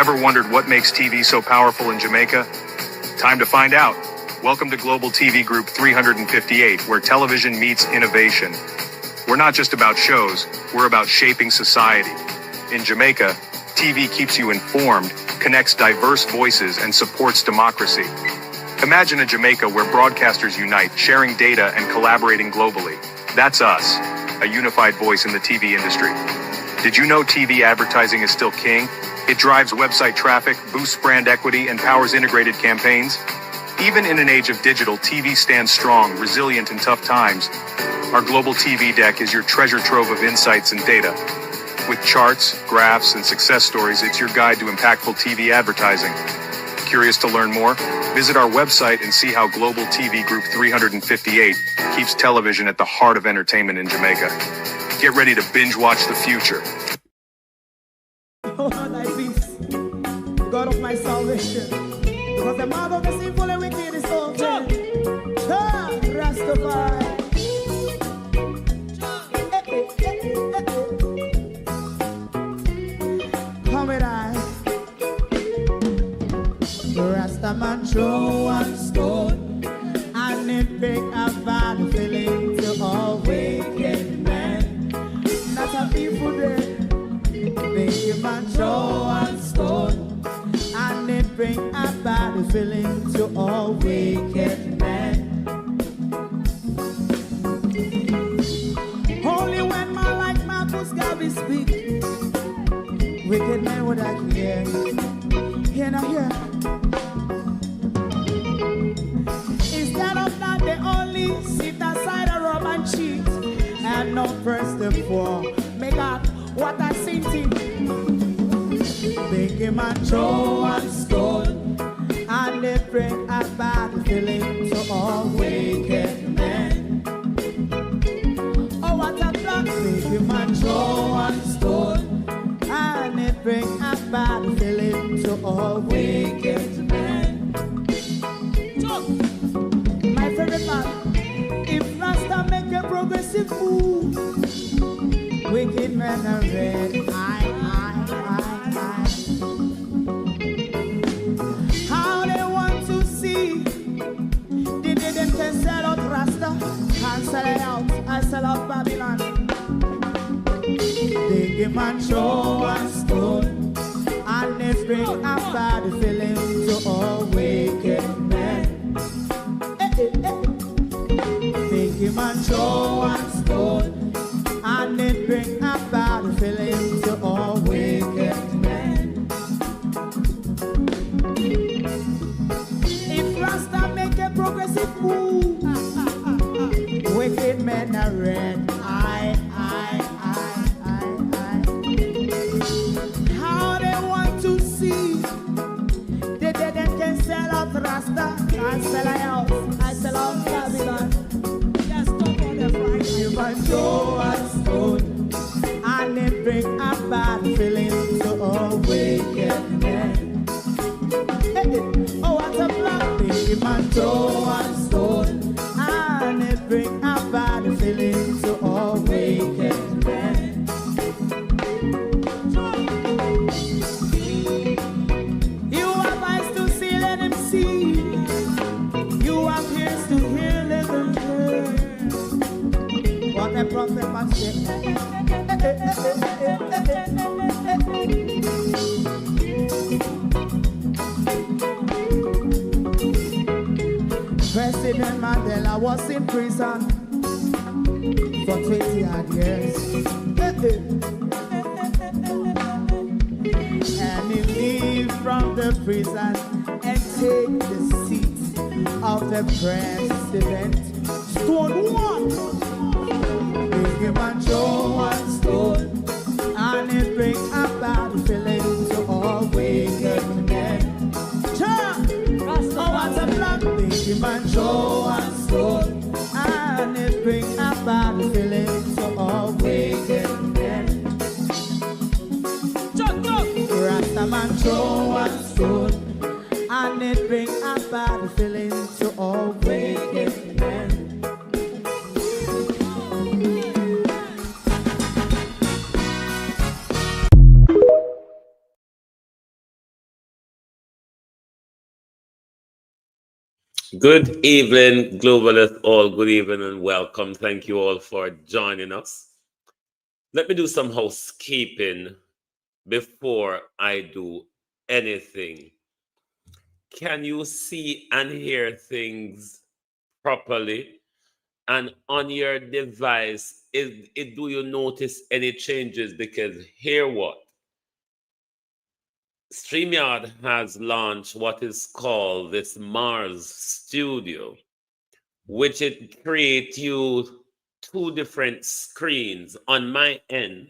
Ever wondered what makes TV so powerful in Jamaica? Time to find out. Welcome to Global TV Group 358, where television meets innovation. We're not just about shows, we're about shaping society. In Jamaica, TV keeps you informed, connects diverse voices, and supports democracy. Imagine a Jamaica where broadcasters unite, sharing data and collaborating globally. That's us, a unified voice in the TV industry. Did you know TV advertising is still king? It drives website traffic, boosts brand equity, and powers integrated campaigns. Even in an age of digital, TV stands strong, resilient in tough times. Our global TV deck is your treasure trove of insights and data. With charts, graphs, and success stories, it's your guide to impactful TV advertising. Curious to learn more? Visit our website and see how Global TV Group 358 keeps television at the heart of entertainment in Jamaica. Get ready to binge watch the future. Oh, thy peace, God of my salvation, because the mouth of the sinful and wicked is open. Rastafari. Come with I. Rastaman throw one stone, and it break a bad feeling to all wicked men. Not a people there. Make a man throw one stone, and it bring a bad feeling to all wicked men. Only when man like Marcus Garvey speak, wicked men would I hear. Hear now hear. Instead of that, they only sit aside and rob and cheat, and not first and four. Make up what I seen to make him a throw one stone, and they bring a bad feeling to all wicked men. Oh, what a plan! Make him a throw one stone, and they bring a bad feeling to all wicked men. So, my favorite man, if Rasta make a progressive move, wicked men are red, how they want to see the day them can sell out Rasta, can't sell it out, I sell out Babylon. They give man throw one stone, and they bring a bad feeling to all wicked men. They give man throw one stone, and it bring a bad feeling to all wicked men. If Rasta make a progressive move, wicked men are red. How they want to see the dead and can sell out Rasta, I sell out, I sell out Babylon. Just stop on the Friday. You might throw a stone, and it bring a bad feeling to all wicked men. Oh, what a black thing, man, throw a stone, and it bring a bad feeling to all wicked men. You have eyes to see, let him see. You have ears to hear, let them hear. What a prophet must say. President Mandela was in prison for 20 odd years. And he leave from the prison and take the seat of the president. Stone one. Big him and throw one stone, and it bring a bad feeling to all wicked men. Oh, what a plan! Big him and throw one stone, and it bring a bad feeling to all wicked men. Rastaman throw one stone, and it bring a bad feeling to all wicked men. Good evening, globalists all. Good evening and welcome. Thank you all for joining us. Let me do some housekeeping before I do anything. Can you see and hear things properly? And on your device, do you notice any changes? Because hear what? StreamYard has launched what is called this Mars Studio, which it creates you two different screens. On my end,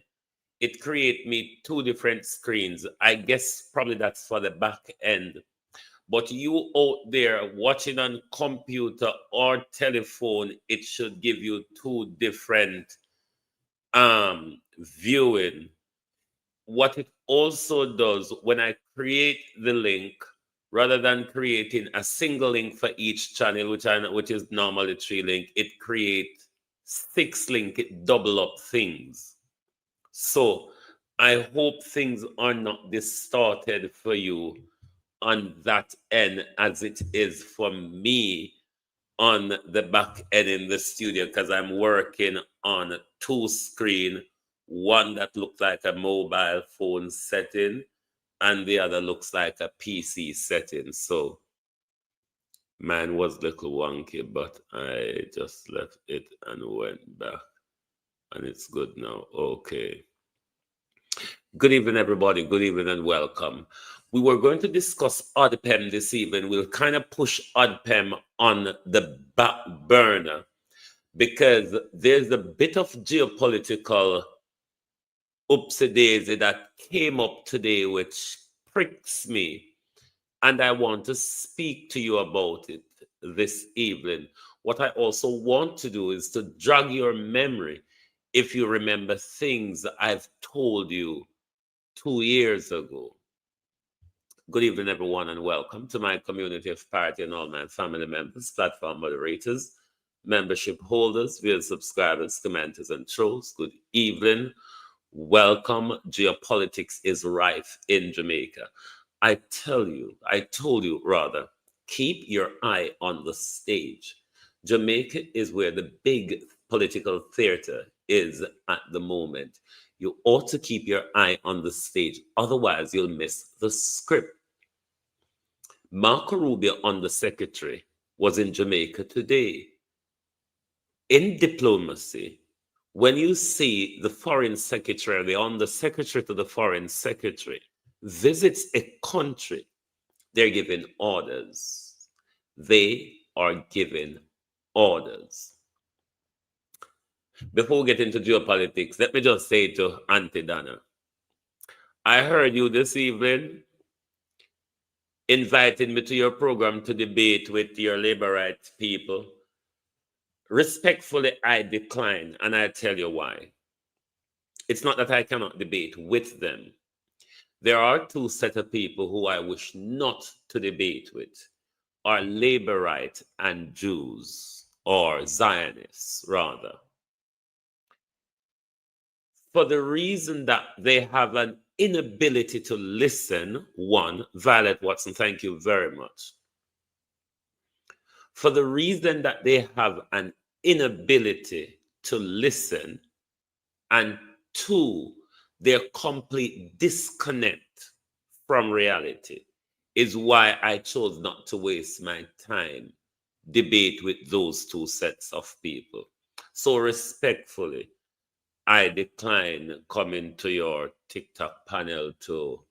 it create me two different screens. I guess probably that's for the back end. But you out there watching on computer or telephone, it should give you two different viewing. What it also does when I create the link, rather than creating a single link for each channel, which is normally 3 link, it creates 6 link. It double up things. So I hope things are not distorted for you on that end as it is for me on the back end in the studio, because I'm working on 2 screen, one that looks like a mobile phone setting and the other looks like a PC setting. So mine was a little wonky, but I just left it and went back and it's good now. Okay. Good evening, everybody. Good evening and welcome. We were going to discuss OddPem this evening. We'll kind of push OddPem on the back burner because there's a bit of geopolitical oopsie daisy that came up today, which pricks me. And I want to speak to you about it this evening. What I also want to do is to jog your memory if you remember things I've told you 2 years ago. Good evening, everyone, and welcome to my community of party and all my family members, platform moderators, membership holders, real subscribers, commenters, and trolls. Good evening. Welcome. Geopolitics is rife in Jamaica. I told you rather, keep your eye on the stage. Jamaica is where the big political theater is at the moment. You ought to keep your eye on the stage, otherwise you'll miss the script. Marco Rubio, Undersecretary, was in Jamaica today. In diplomacy, when you see the foreign secretary, the undersecretary to the foreign secretary, visits a country, they're given orders. They are given orders. Before we get into geopolitics, let me just say to Auntie Donna, I heard you this evening inviting me to your program to debate with your labor rights people. Respectfully, I decline, and I tell you why. It's not that I cannot debate with them. There are two sets of people who I wish not to debate with, are labor rights and Jews, or Zionists, rather. For the reason that they have an inability to listen, one, Violet Watson, thank you very much. For the reason that they have an inability to listen, and two, their complete disconnect from reality is why I chose not to waste my time debate with those two sets of people. So respectfully, I decline coming to your TikTok panel to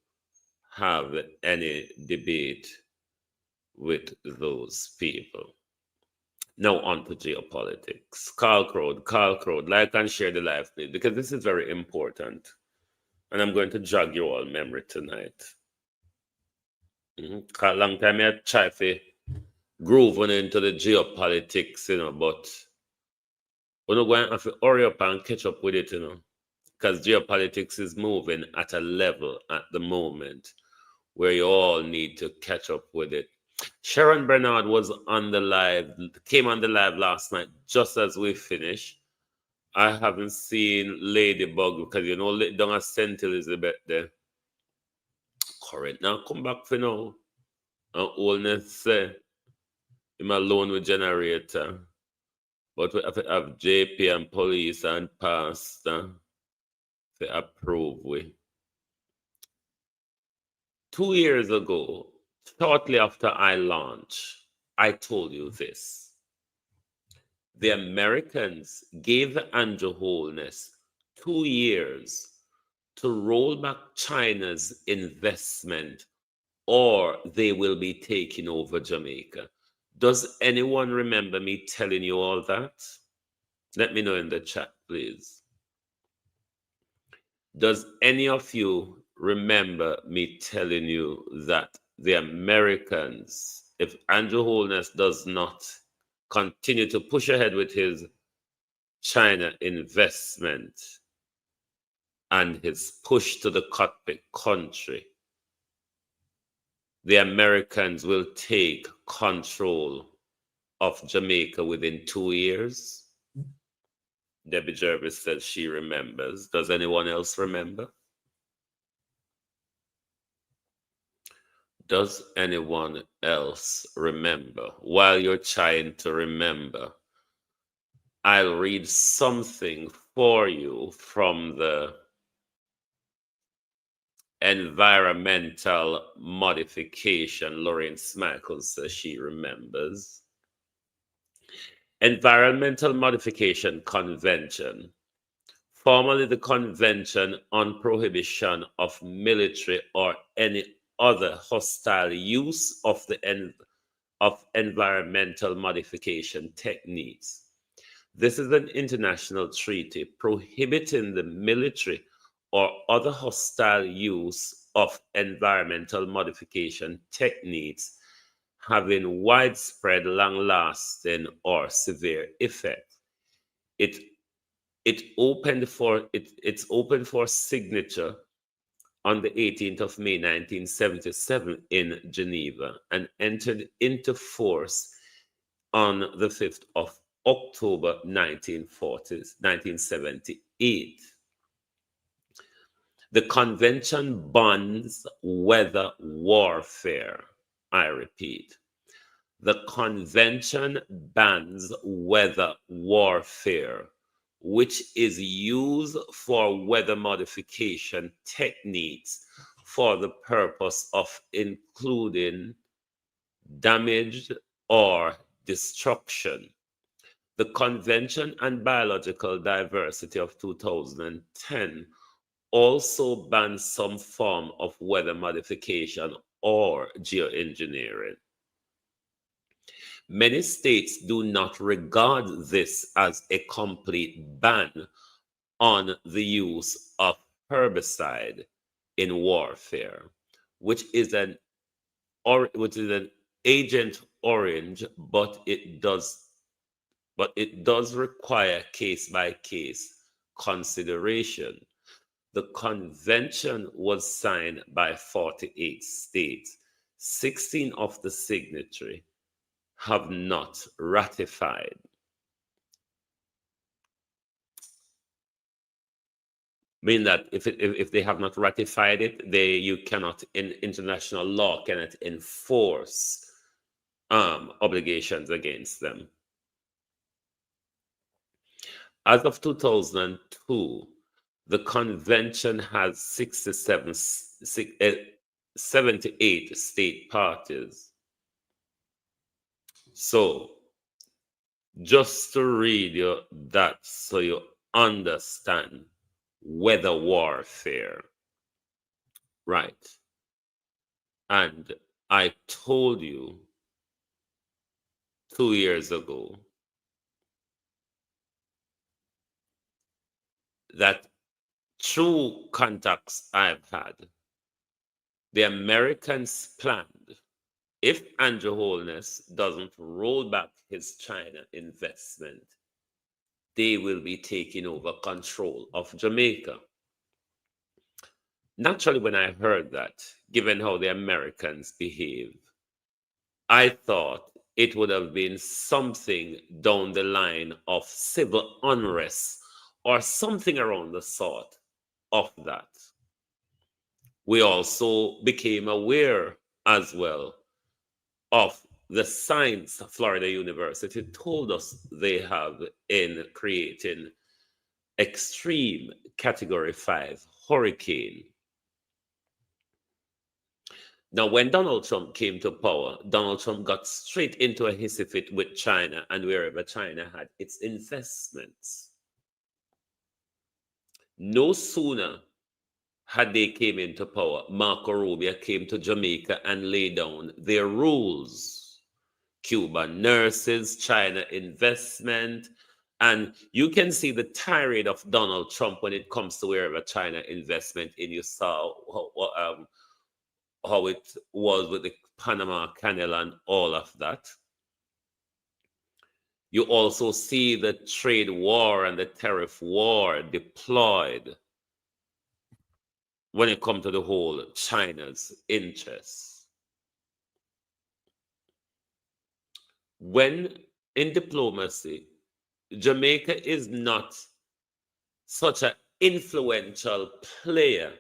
have any debate with those people. Now on to geopolitics. Carl Crowd, like and share the live, please, because this is very important. And I'm going to jog your all memory tonight. Long time I try to groove on into the geopolitics, but we're not going to have to hurry up and catch up with it, because geopolitics is moving at a level at the moment where you all need to catch up with it. Sharon Bernard was on the live, came on the live last night just as we finished. I haven't seen Ladybug because down at St. Elizabeth there. Correct now, come back for now. And Holness say, him alone with generator. But we have to have JP and police and pastor to approve we. 2 years ago, shortly after I launched, I told you this. The Americans gave Andrew Holness 2 years to roll back China's investment, or they will be taking over Jamaica. Does anyone remember me telling you all that? Let me know in the chat, please. Does any of you remember me telling you that the Americans, if Andrew Holness does not continue to push ahead with his China investment and his push to the cockpit country, the Americans will take control of Jamaica within 2 years? Debbie Jervis says she remembers. Does anyone else remember? Does anyone else remember? While you're trying to remember, I'll read something for you from the environmental modification. Lorraine Michaels says she remembers. Environmental Modification Convention, formerly the Convention on Prohibition of Military or any other hostile use of environmental modification techniques. This is an international treaty prohibiting the military or other hostile use of environmental modification techniques having widespread, long-lasting, or severe effect. It's open for signature on the 18th of May 1977 in Geneva and entered into force on the 5th of October 1978. The convention bans weather warfare. I repeat, the convention bans weather warfare, which is used for weather modification techniques for the purpose of including damage or destruction. The Convention on Biological Diversity of 2010 also bans some form of weather modification or geoengineering. Many states do not regard this as a complete ban on the use of herbicide in warfare, which is an Agent Orange, but it does require case-by-case consideration. The convention was signed by 48 states. 16 of the signatories have not ratified. Meaning that if they have not ratified it, you cannot, in international law, cannot enforce obligations against them. As of 2002, the convention has 78 state parties. So, just to read you that so you understand weather warfare, right? And I told you 2 years ago that through contacts I've had, the Americans planned, if Andrew Holness doesn't roll back his China investment, they will be taking over control of Jamaica. Naturally, when I heard that, given how the Americans behave, I thought it would have been something down the line of civil unrest or something around the sort of that. We also became aware as well of the science Florida University told us they have in creating extreme category 5 hurricane. Now, when Donald Trump came to power, Donald Trump got straight into a hissy fit with China and wherever China had its investments. No sooner had they came into power, Marco Rubio came to Jamaica and laid down their rules. Cuban nurses, China investment, and you can see the tirade of Donald Trump when it comes to wherever China investment in. You saw how it was with the Panama Canal and all of that. You also see the trade war and the tariff war deployed when it comes to the whole China's interests. When in diplomacy, Jamaica is not such an influential player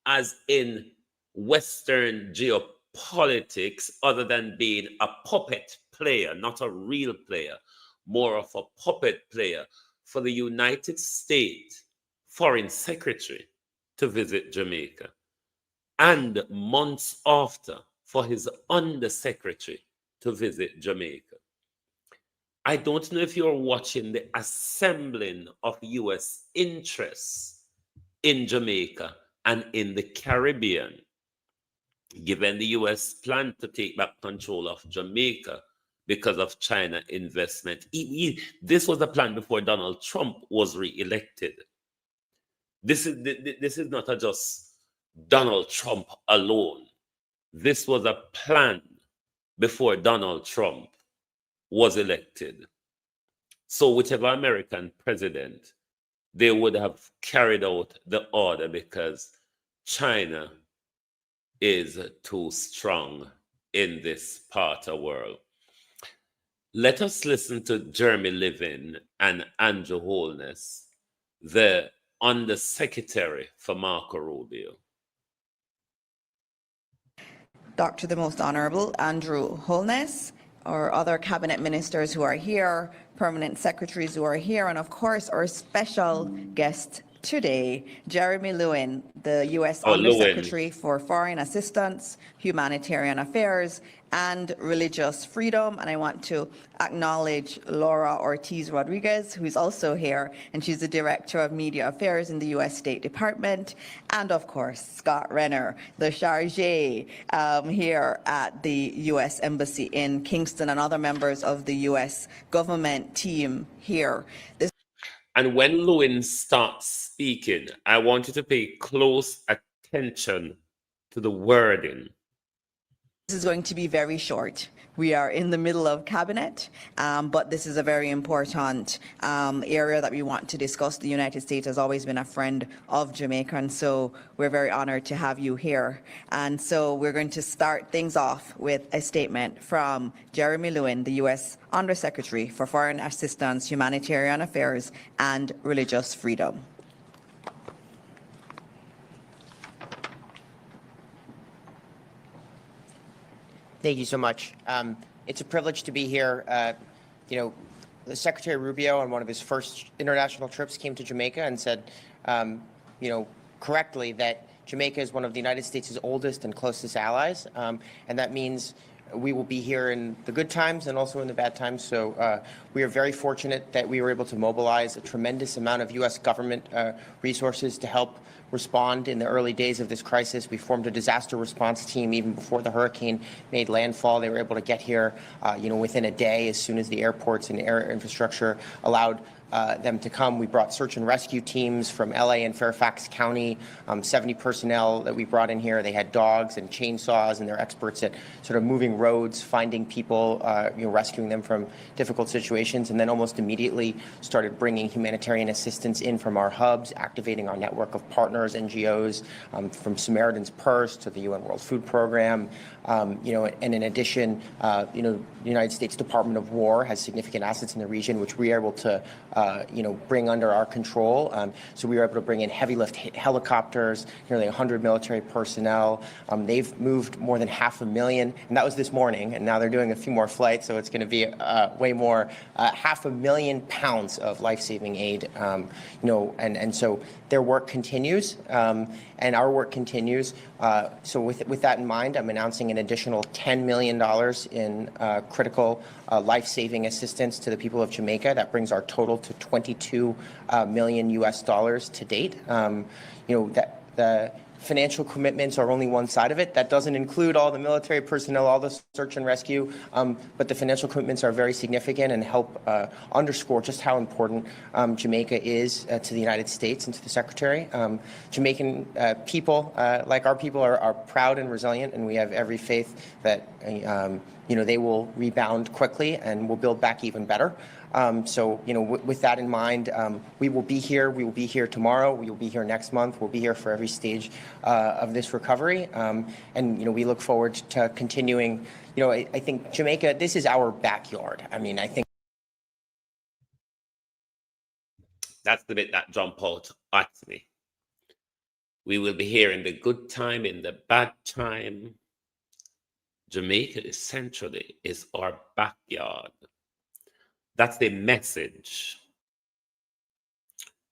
as in Western geopolitics, other than being a puppet player, not a real player, more of a puppet player for the United States Foreign Secretary to visit Jamaica, and months after for his undersecretary to visit Jamaica. I don't know if you're watching the assembling of U.S. interests in Jamaica and in the Caribbean, given the U.S. plan to take back control of Jamaica because of China investment. This was a plan before Donald Trump was re-elected. This is not just Donald Trump alone. This was a plan before Donald Trump was elected. So whichever American president, they would have carried out the order because China is too strong in this part of the world. Let us listen to Jeremy Levin and Andrew Holness, the Undersecretary for Marco Rubio. Dr. the Most Honorable Andrew Holness, our other cabinet ministers who are here, permanent secretaries who are here, and of course our special guest today, Jeremy Lewin, the U.S. Undersecretary for Foreign Assistance, Humanitarian Affairs, and Religious Freedom. And I want to acknowledge Laura Ortiz Rodriguez, who's also here, and she's the Director of Media Affairs in the U.S. State Department. And of course, Scott Renner, the chargé here at the U.S. Embassy in Kingston, and other members of the U.S. government team here. And when Lewin starts speaking, I want you to pay close attention to the wording. This is going to be very short. We are in the middle of cabinet, but this is a very important area that we want to discuss. The United States has always been a friend of Jamaica, and so we're very honored to have you here. And so we're going to start things off with a statement from Jeremy Lewin, the U.S. Undersecretary for Foreign Assistance, Humanitarian Affairs, and Religious Freedom. Thank you so much. It's a privilege to be here. The Secretary Rubio on one of his first international trips came to Jamaica and said, correctly that Jamaica is one of the United States' oldest and closest allies. And that means we will be here in the good times and also in the bad times. So we are very fortunate that we were able to mobilize a tremendous amount of U.S. government resources to help respond in the early days of this crisis. We formed a disaster response team even before the hurricane made landfall. They were able to get here, within a day, as soon as the airports and air infrastructure allowed them to come. We brought search and rescue teams from LA and Fairfax County, 70 personnel that we brought in here. They had dogs and chainsaws, and they're experts at sort of moving roads, finding people, rescuing them from difficult situations, and then almost immediately started bringing humanitarian assistance in from our hubs, activating our network of partners, NGOs, from Samaritan's Purse to the UN World Food Program. And in addition, the United States Department of War has significant assets in the region, which we are able to bring under our control. So we were able to bring in heavy lift helicopters, nearly 100 military personnel. They've moved more than 500,000, and that was this morning, and now they're doing a few more flights, so it's going to be way more, 500,000 pounds of life-saving aid, and so their work continues, and our work continues. So with that in mind, I'm announcing an additional $10 million in critical life-saving assistance to the people of Jamaica. That brings our total to $22 million US to date. That the financial commitments are only one side of it. That doesn't include all the military personnel, all the search and rescue, but the financial commitments are very significant and help underscore just how important Jamaica is to the United States and to the Secretary. Jamaican people, like our people, are proud and resilient, and we have every faith that they will rebound quickly and will build back even better. So, with that in mind, we will be here. We will be here tomorrow. We will be here next month. We'll be here for every stage of this recovery. And, we look forward to continuing. I think Jamaica, this is our backyard. I mean, I think. That's the bit that jump out at me. We will be here in the good time, in the bad time. Jamaica essentially is our backyard. That's the message.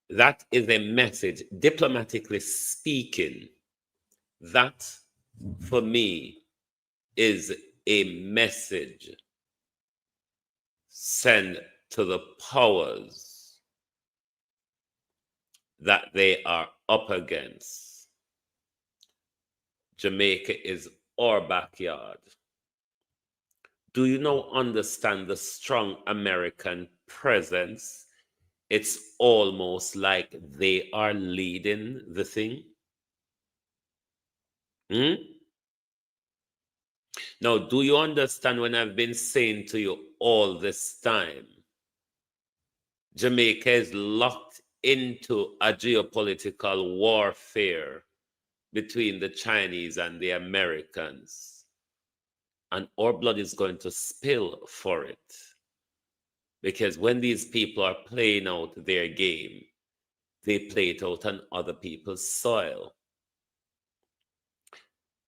That is a message, diplomatically speaking. That, for me, is a message sent to the powers that they are up against. Jamaica is our backyard. Do you now understand the strong American presence? It's almost like they are leading the thing. Now, do you understand when I've been saying to you all this time, Jamaica is locked into a geopolitical warfare between the Chinese and the Americans? And our blood is going to spill for it. Because when these people are playing out their game, they play it out on other people's soil.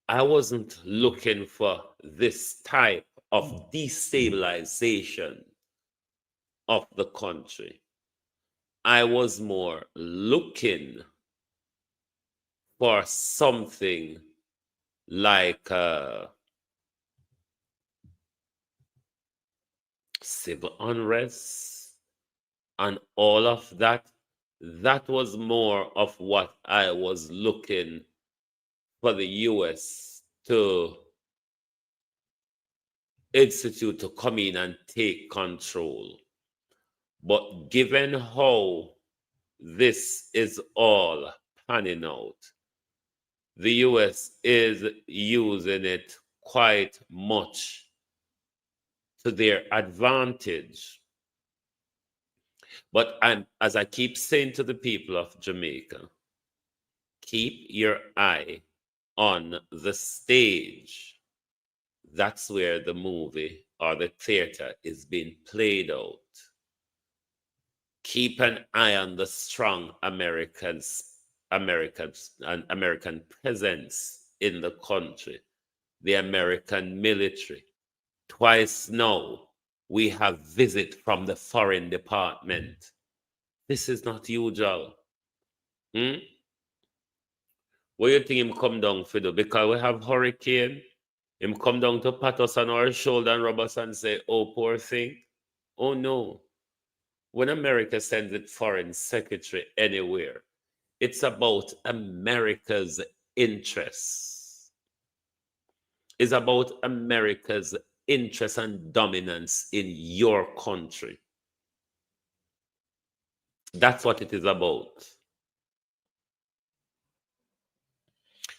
I wasn't looking for this type of destabilization of the country. I was more looking for something like civil unrest and all of that. That was more of what I was looking for the US to institute, to come in and take control. But given how this is all panning out, the US is using it quite much to their advantage. But as I keep saying to the people of Jamaica, keep your eye on the stage. That's where the movie or the theater is being played out. Keep an eye on the strong American presence in the country, the American military. Twice now, we have visit from the foreign department. This is not usual. What do you think him come down for do? Because we have hurricane, him come down to pat us on our shoulder and rub us and say, oh, poor thing. Oh, no. When America sends its foreign secretary anywhere, it's about America's interests. It's about America's interest and dominance in your country. That's what it is about.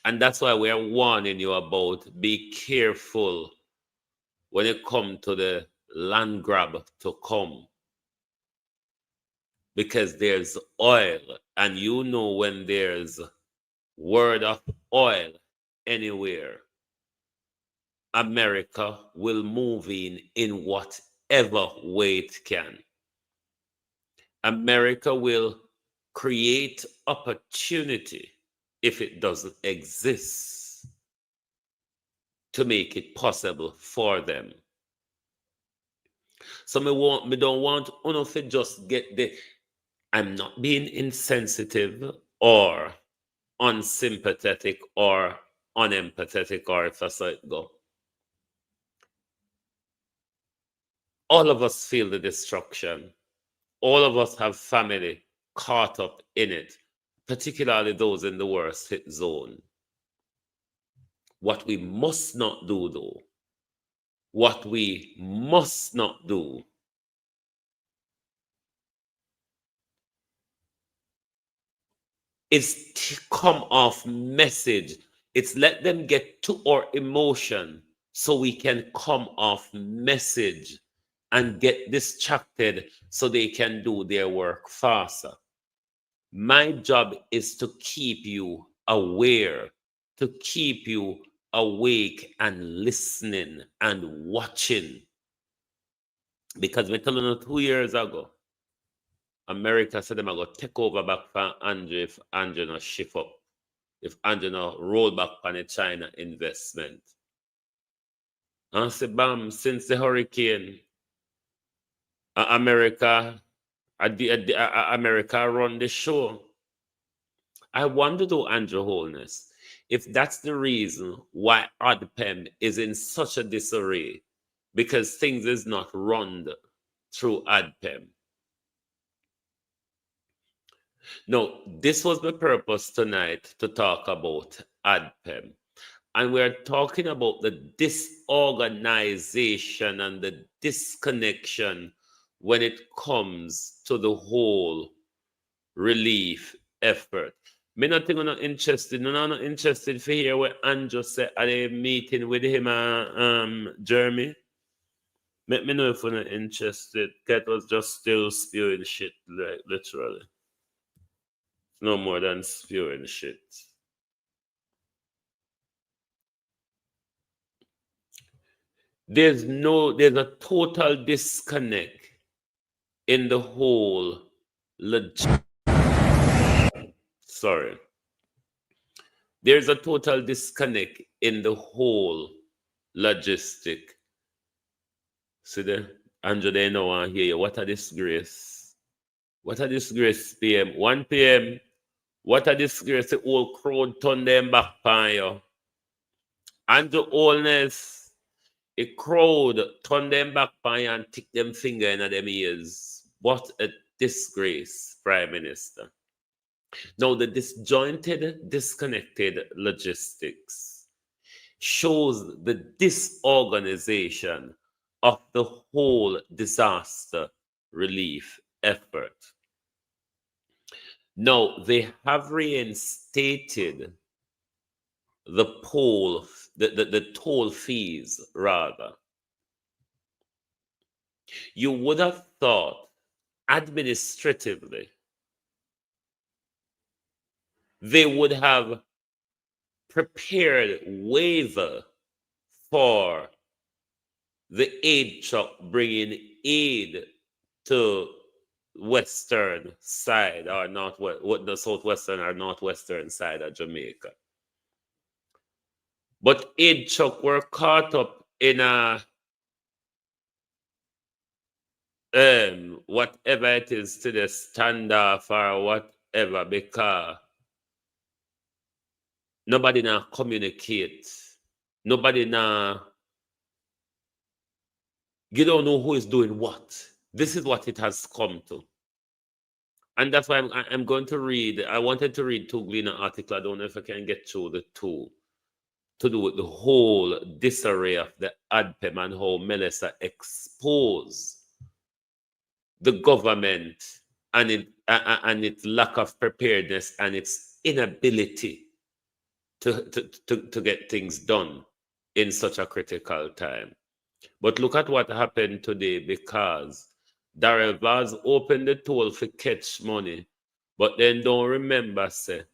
And that's why we are warning you about be careful when it comes to the land grab to come. Because there's oil, and you know when there's word of oil anywhere, America will move in whatever way it can. America will create opportunity if it doesn't exist to make it possible for them. So me don't want uno to just get the. I'm not being insensitive or unsympathetic or unempathetic, or if I say it go. All of us feel the destruction. All of us have family caught up in it, particularly those in the worst hit zone. What we must not do, though, what we must not do is to come off message. It's let them get to our emotion so we can come off message and get distracted so they can do their work faster. My job is to keep you aware, to keep you awake and listening and watching. Because we're telling you 2 years ago, America said them are going to take over back from Andrew if Andrew not shift up, if Andrew not roll back on the China investment. And I said, bam, since the hurricane, America run the show. I wonder though, Andrew Holness, if that's the reason why ADPEM is in such a disarray, because things is not run through ADPEM. No, this was the purpose tonight to talk about ADPEM. And we're talking about the disorganization and the disconnection when it comes to the whole relief effort. Me not think I'm not interested. No, I'm not interested to hear what Andrew said at a meeting with him Jeremy. Let me know if we're not interested. Cat was just still spewing shit, like literally. No more than spewing shit. There's a total disconnect in the whole sorry. There's a total disconnect in the whole logistic. See there? Andrew, they know I hear you. What a disgrace. What a disgrace, PM. 1 PM. What a disgrace. The whole crowd turn them back on you. Andrew Holness, a crowd turn them back on you and tick them finger in them ears. What a disgrace, Prime Minister. Now, the disjointed, disconnected logistics shows the disorganization of the whole disaster relief effort. Now, they have reinstated the toll fees, rather. You would have thought administratively they would have prepared waiver for the aid truck bringing aid to western side or the southwestern or northwestern side of Jamaica. But aid truck were caught up in a whatever it is to the standoff or whatever, because nobody now communicate. Nobody now. You don't know who is doing what. This is what it has come to. And that's why I'm going to read. I wanted to read two Gleaner articles. I don't know if I can get through the two. To do with the whole disarray of the ADPEM and how Melissa exposed the government and its lack of preparedness and its inability to get things done in such a critical time. But look at what happened today, because Darrell Vaz opened the toll for catch money, but then don't remember, say,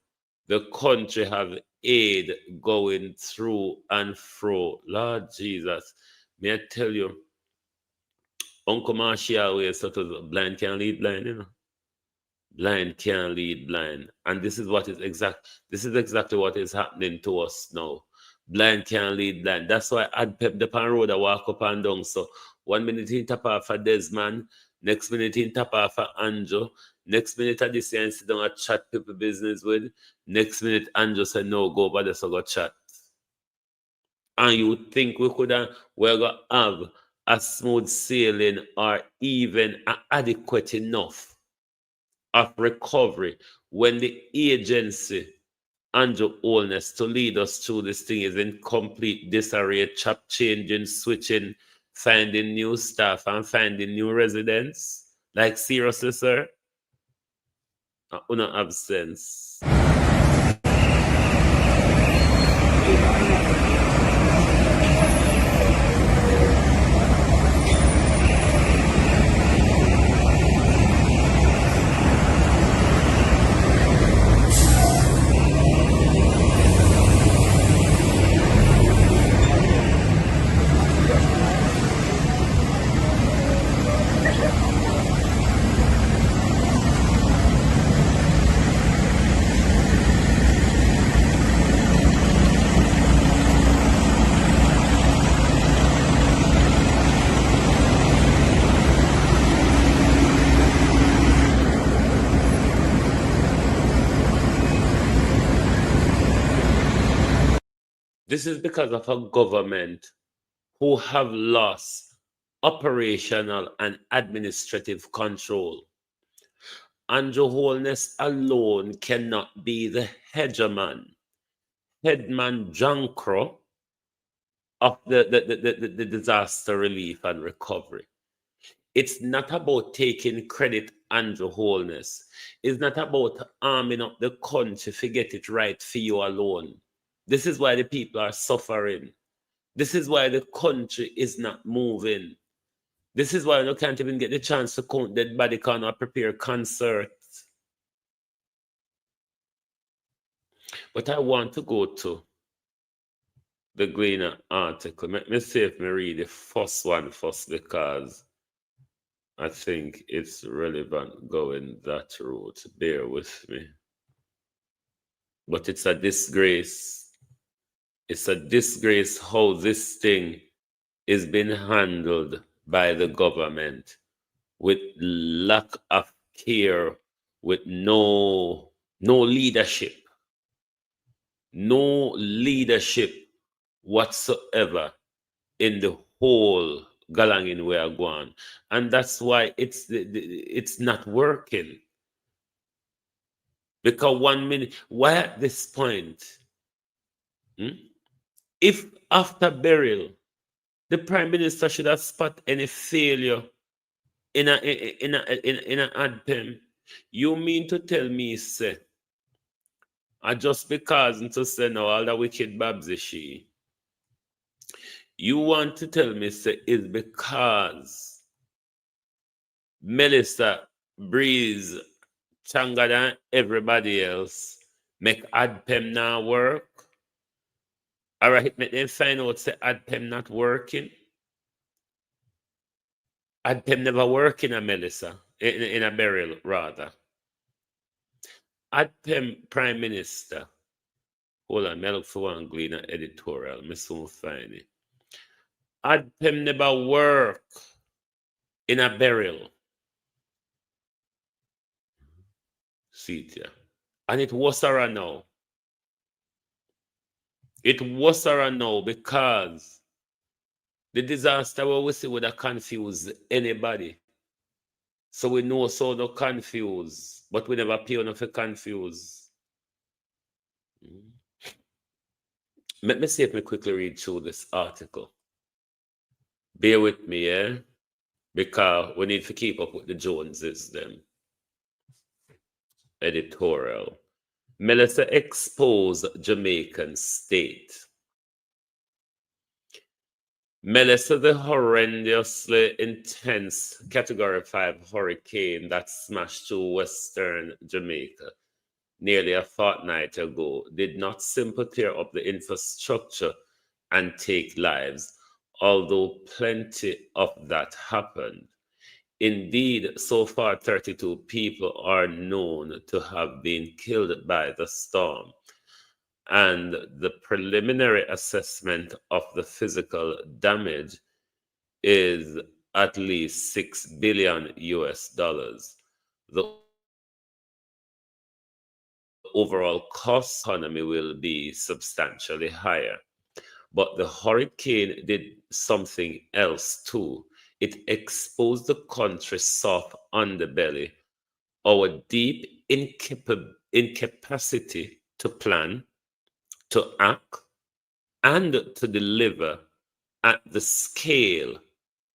the country have aid going through and fro. Lord Jesus, may I tell you, Uncle Marshall always sort of blind can lead blind, you know. Blind can't lead blind. And this is exactly what is happening to us now. Blind can't lead blind. That's why I'd pep the pan road I walk up and down. So 1 minute he tap off a Desmond, next minute he tap off a Anjo, next minute I just and sit down and chat people business with. Next minute Anjo said no, go over there so go chat. And you think we're gonna have a smooth sailing or even adequate enough of recovery when the agency under Holness to lead us through this thing is in complete disarray, chop changing, switching, finding new staff and finding new residents? Like seriously, sir? Una absence. This is because of a government who have lost operational and administrative control. Andrew Holness alone cannot be the hegemon, headman Jankro of the disaster relief and recovery. It's not about taking credit, Andrew Holness. It's not about arming up the country to get it right for you alone. This is why the people are suffering. This is why the country is not moving. This is why you can't even get the chance to count dead body count or prepare concerts. But I want to go to the Gleaner article. Let me see if I read the first one first because I think it's relevant going that route. Bear with me. But it's a disgrace. It's a disgrace how this thing is being handled by the government with lack of care, with no leadership. No leadership whatsoever in the whole galangin we are going. And that's why it's not working. Because 1 minute, why at this point? If after burial, the Prime Minister should have spot any failure in an ADPEM, you mean to tell me, say, just because to say now all the wicked babs is she, you want to tell me, say, is because Melissa Breeze, Changa than everybody else, make ADPEM now work? All right, make them find out, say, ADPEM not working. ADPEM never working a Melissa, in a burial, rather. ADPEM Prime Minister, hold on, I look for one Gleaner editorial, I soon find it. ADPEM never work in a burial. See it here. And it was her now. It was her now because the disaster we see would have confused anybody. So we know so no confuse, but we never pay enough to confuse. Let me see if I quickly read through this article. Bear with me, yeah? Because we need to keep up with the Joneses, them. Editorial. Melissa exposed Jamaican state. Melissa, the horrendously intense Category 5 hurricane that smashed through Western Jamaica nearly a fortnight ago, did not simply tear up the infrastructure and take lives, although plenty of that happened. Indeed, so far 32 people are known to have been killed by the storm, and the preliminary assessment of the physical damage is at least 6 billion US dollars. The overall cost economy will be substantially higher. But the hurricane did something else too. It exposed the country's soft underbelly, our deep incapacity to plan, to act, and to deliver at the scale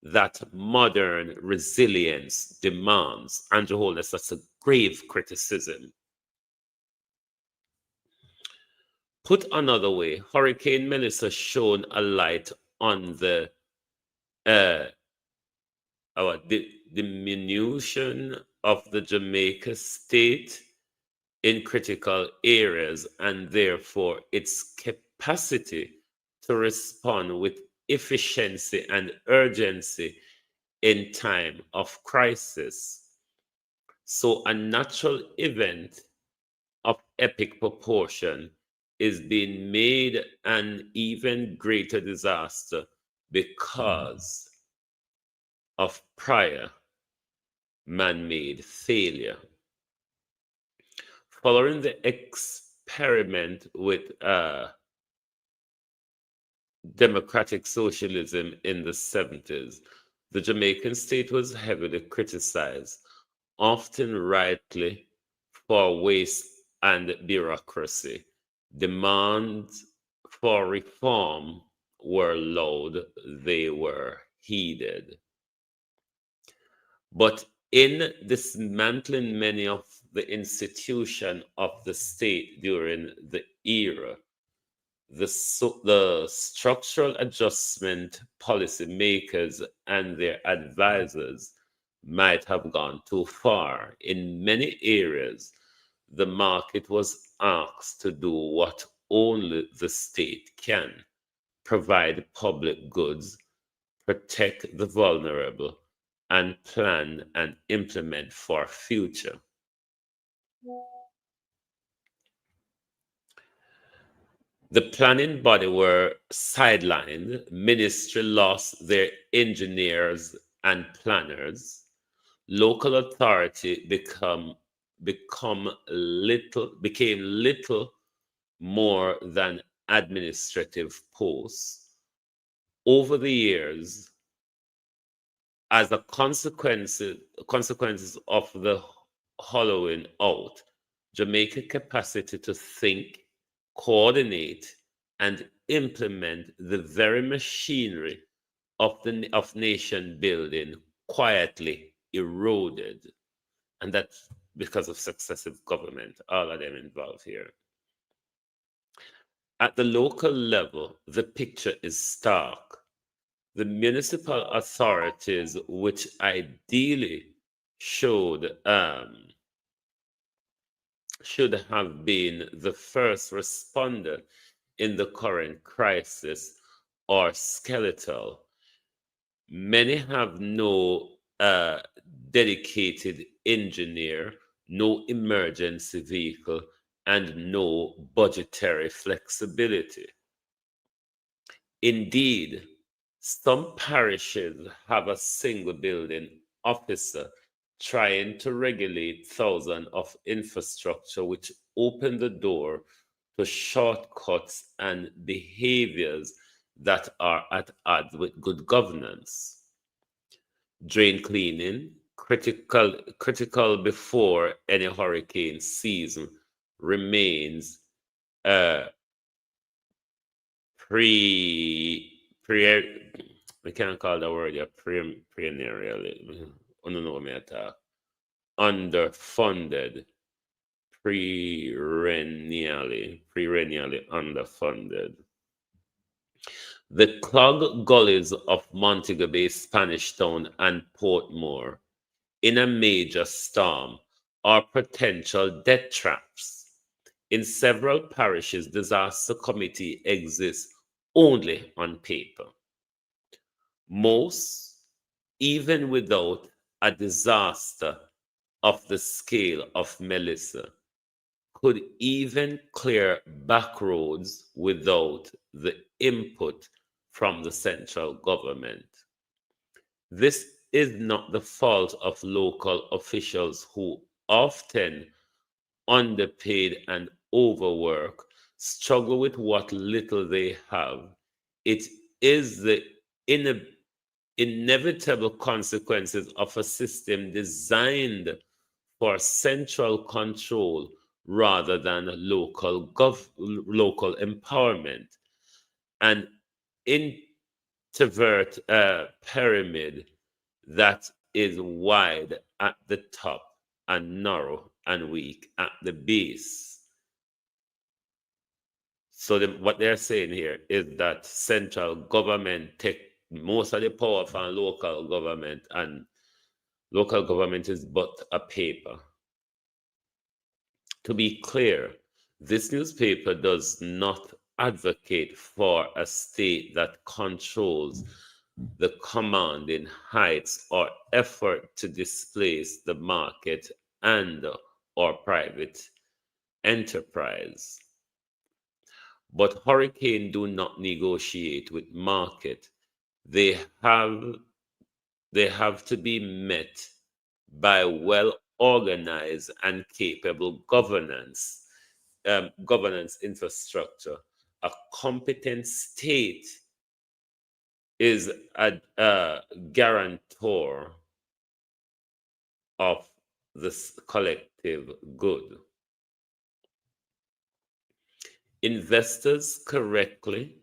that modern resilience demands. Andrew Holness, that's a grave criticism. Put another way, Hurricane Melissa shone a light on the diminution of the Jamaica state in critical areas, and therefore its capacity to respond with efficiency and urgency in time of crisis. So a natural event of epic proportion is being made an even greater disaster because of prior man-made failure. Following the experiment with democratic socialism in the 70s, the Jamaican state was heavily criticized, often rightly, for waste and bureaucracy. Demands for reform were loud, they were heeded. But in dismantling many of the institutions of the state during the era, the structural adjustment policymakers and their advisors might have gone too far. In many areas, the market was asked to do what only the state can: provide public goods, protect the vulnerable, and plan and implement for future. The planning body were sidelined, ministry lost their engineers and planners, local authority became little more than administrative posts. Over the years, as a consequences of the hollowing out, Jamaica's capacity to think, coordinate, and implement the very machinery of nation building quietly eroded. And that's because of successive government, all of them involved here. At the local level, the picture is stark. The municipal authorities, which ideally should have been the first responder in the current crisis, are skeletal. Many have no dedicated engineer, no emergency vehicle, and no budgetary flexibility. Indeed, some parishes have a single building officer trying to regulate thousands of infrastructure, which open the door to shortcuts and behaviors that are at odds with good governance. Drain cleaning, critical before any hurricane season, remains we can't call the word perennially. I don't know what I talk. Underfunded, perennially underfunded. The clogged gullies of Montego Bay, Spanish Town, and Portmore in a major storm are potential death traps. In several parishes, disaster committee exists only on paper. Most, even without a disaster of the scale of Melissa could even clear back roads without the input from the central government. This is not the fault of local officials who often underpaid and overwork, struggle with what little they have. It is the inevitable consequences of a system designed for central control rather than local empowerment. An introvert pyramid that is wide at the top and narrow and weak at the base. So what they're saying here is that central government take most of the power from local government, and local government is but a paper. To be clear, this newspaper does not advocate for a state that controls the commanding heights or effort to displace the market and or private enterprise. But hurricanes do not negotiate with market. They have to be met by well-organized and capable governance infrastructure. A competent state is a guarantor of this collective good. Investors correctly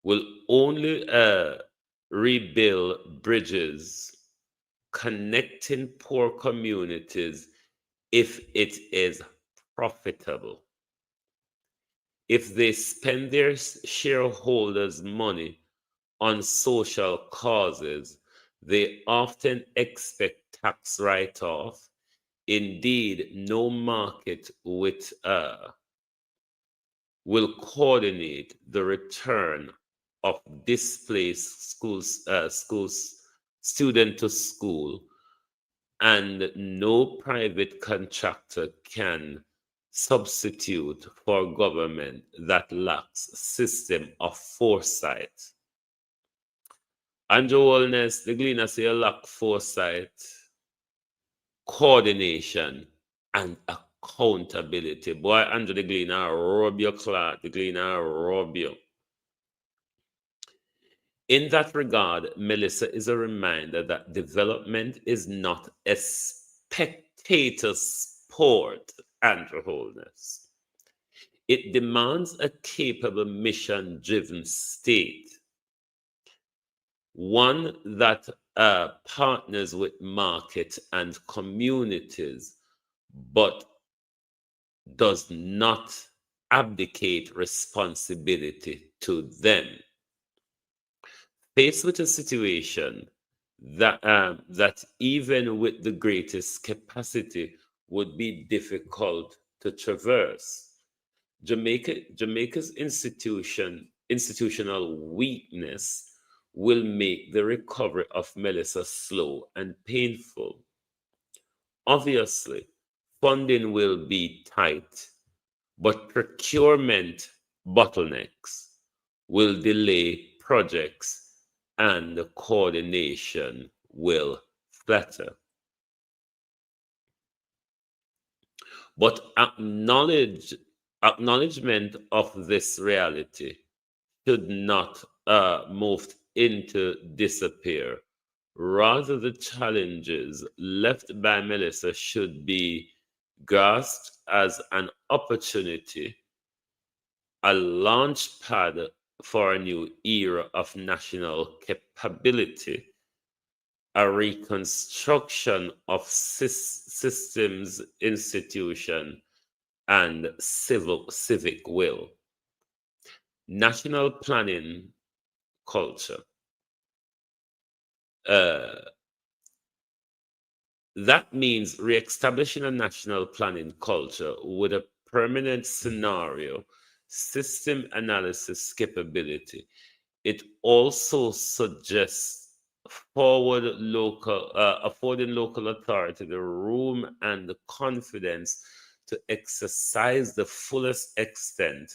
will only rebuild bridges connecting poor communities if it is profitable. If they spend their shareholders' money on social causes, they often expect tax write-off. Indeed, no market will coordinate the return of displaced student to school, and no private contractor can substitute for government that lacks system of foresight. Andrew Holness, the Gleaner say you lack foresight, coordination, and accountability. Boy, Andrew the Gleaner, rub your cloth, the Gleaner, rub you. In that regard, Melissa is a reminder that development is not a spectator sport, Andrew Holness. It demands a capable, mission-driven state, one that partners with market and communities, but does not abdicate responsibility to them. Faced with a situation that even with the greatest capacity would be difficult to traverse, Jamaica's institutional weakness will make the recovery of Melissa slow and painful. Obviously, funding will be tight, but procurement bottlenecks will delay projects and the coordination will flatter. But acknowledgement of this reality should not move into disappear. Rather, the challenges left by Melissa should be grasped as an opportunity, a launch pad for a new era of national capability, a reconstruction of systems, institution, and civic will. National planning culture. That means re-establishing a national planning culture with a permanent scenario, system analysis capability. It also suggests affording local authority the room and the confidence to exercise the fullest extent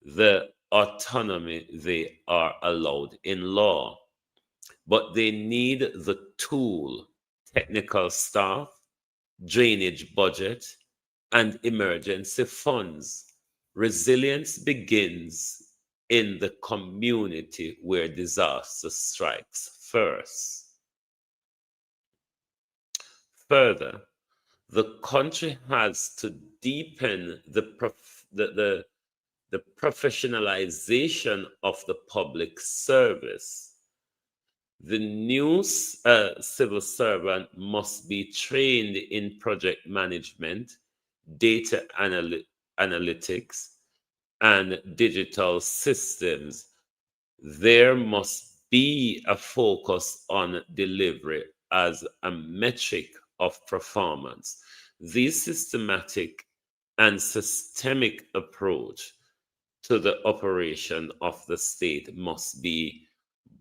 the autonomy they are allowed in law. But they need the tool, technical staff, drainage budget, and emergency funds. Resilience begins in the community where disaster strikes first. Further, the country has to deepen the professionalization of the public service. The new civil servant must be trained in project management, data analytics, and digital systems. There must be a focus on delivery as a metric of performance. This systematic and systemic approach to the operation of the state must be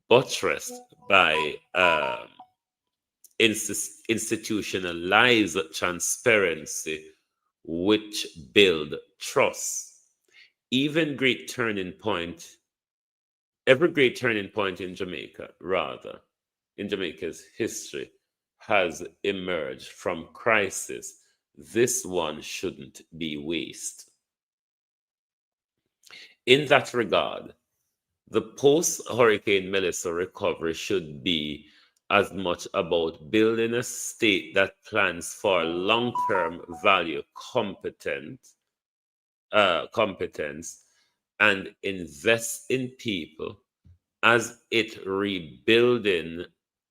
buttressed by institutionalized transparency, which build trust. Even great turning point, every great turning point in Jamaica, rather, in Jamaica's history, has emerged from crisis. This one shouldn't be waste. In that regard, the post-Hurricane Melissa recovery should be as much about building a state that plans for long-term value competence and invest in people as it rebuilding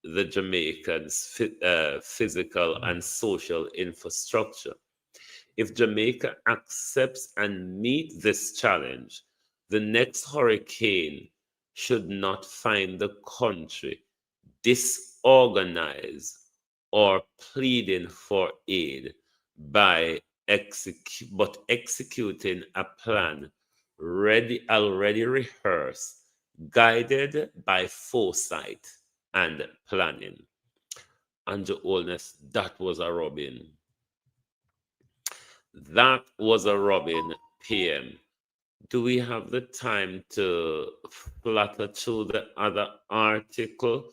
the Jamaicans' physical and social infrastructure. If Jamaica accepts and meets this challenge, the next hurricane should not find the country disorganized or pleading for aid by executing a plan already rehearsed, guided by foresight and planning. And the Holness, that was a Robin. That was a Robin PM. Do we have the time to flutter through the other article?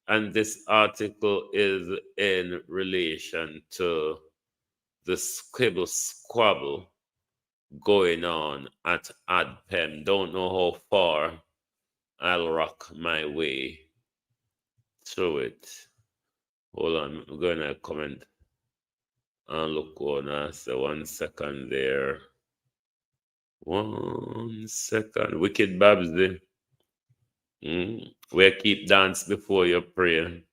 And this article is in relation to the squibble squabble going on at ADPEM. Don't know how far I'll rock my way through it. Hold on, I'm going to comment and look on us. 1 second there. 1 second. Wicked Babsy. Where keep dance before you pray.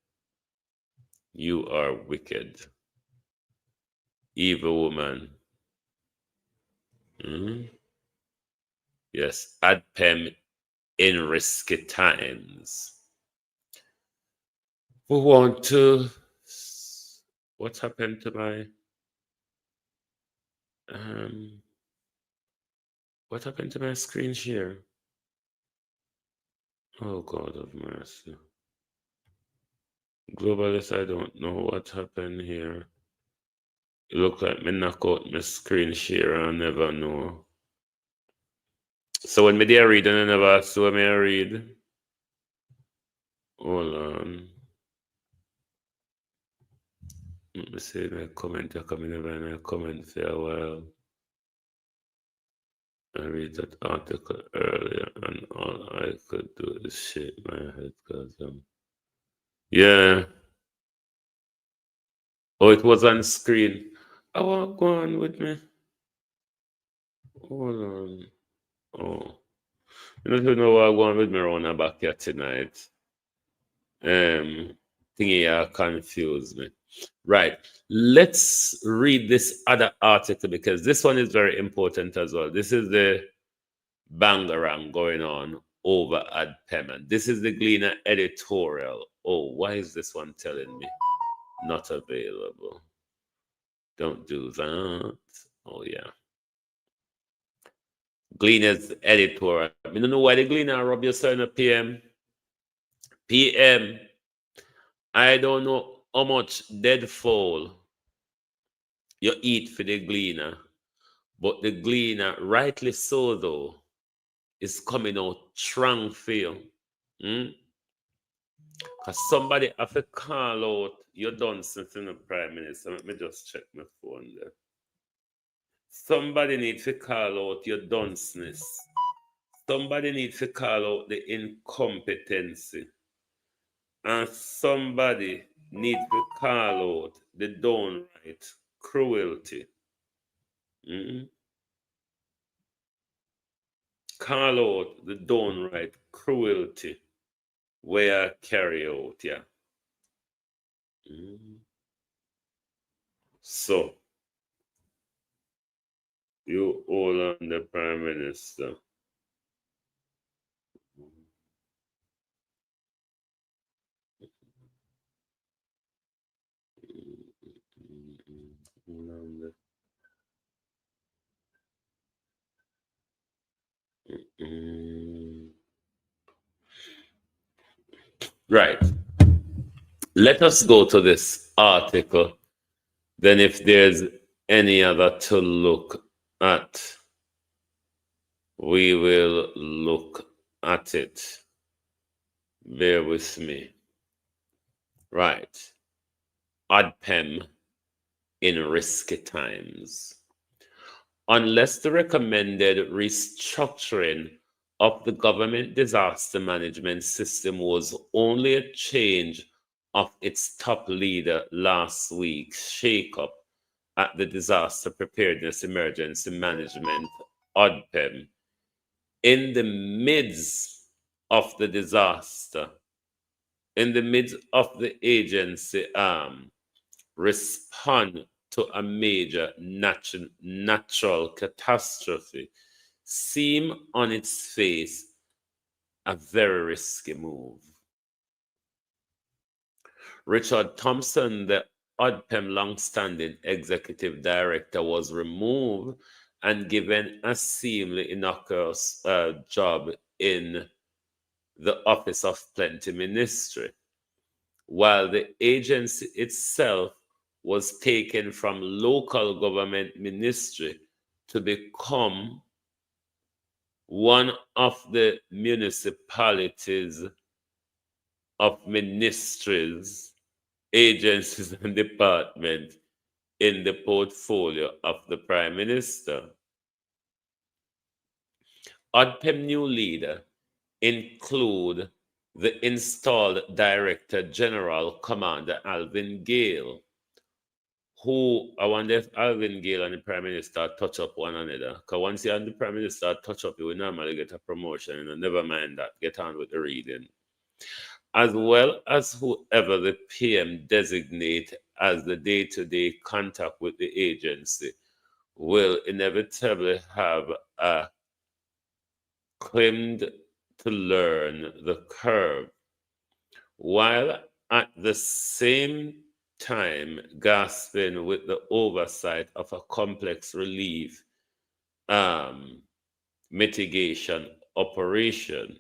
You are wicked. Evil woman. Yes, ADPEM in risky times. We want to. What happened to my? What happened to my screen share? Oh, God of mercy. Globalist, I don't know what happened here. It look like me knock out my screen share and I never know. So when me there read and I never saw me read. Hold on. Let me see my comment. I come in and I comment for a while. I read that article earlier and all I could do is shake my head because yeah. Oh, it was on screen. I want to go on with me. Hold on. Oh. You don't know what I'm going with me around the back here tonight. Thingy confused me. Right. Let's read this other article because this one is very important as well. This is the bangarang going on over at PEM. This is the Gleaner editorial. Oh, why is this one telling me not available? Don't do that. Oh, yeah. Gleaner's editorial. I don't know why the Gleaner rub your son a PM. PM. I don't know how much dead fowl you eat for the gleaner, but the gleaner, rightly so though, is coming out strong for you. Because somebody have to call out your nonsense in the Prime Minister. Let me just check my phone there. Somebody needs to call out your dunceness. Somebody needs to call out the incompetency. And somebody needs to call out the downright cruelty. Call out the downright cruelty where I carry out, yeah. So, you all on the Prime Minister. Right. Let us go to this article. Then if there's any other to look at, we will look at it. Bear with me. Right. ODPEM in risky times. Unless the recommended restructuring of the government disaster management system was only a change of its top leader last week's shakeup at the Disaster Preparedness Emergency Management, ODPEM, in the midst of the disaster, in the midst of the agency respond to a major natural catastrophe, seem on its face a very risky move. Richard Thompson, the ODPEM long-standing executive director, was removed and given a seemingly innocuous job in the Office of Plenty Ministry, while the agency itself was taken from local government ministry to become one of the municipalities of ministries, agencies, and departments in the portfolio of the Prime Minister. ODPEM new leader include the installed Director General Commander Alvin Gale, who I wonder if Alvin Gale and the Prime Minister touch up one another. Because once you and the Prime Minister touch up, you will normally get a promotion, and never mind that. Get on with the reading. As well as whoever the PM designate as the day-to-day contact with the agency will inevitably have a claimed to learn the curve, while at the same time gasping with the oversight of a complex relief mitigation operation.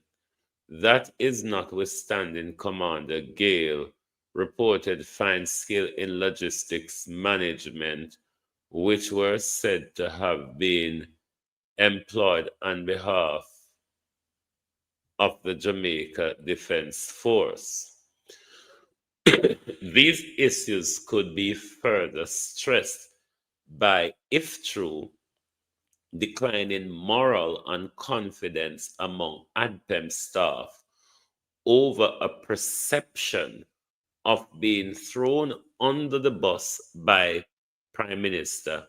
That is notwithstanding Commander Gale reported fine skill in logistics management, which were said to have been employed on behalf of the Jamaica Defense Force. These issues could be further stressed by, if true, declining moral and confidence among ADPEM staff over a perception of being thrown under the bus by Prime Minister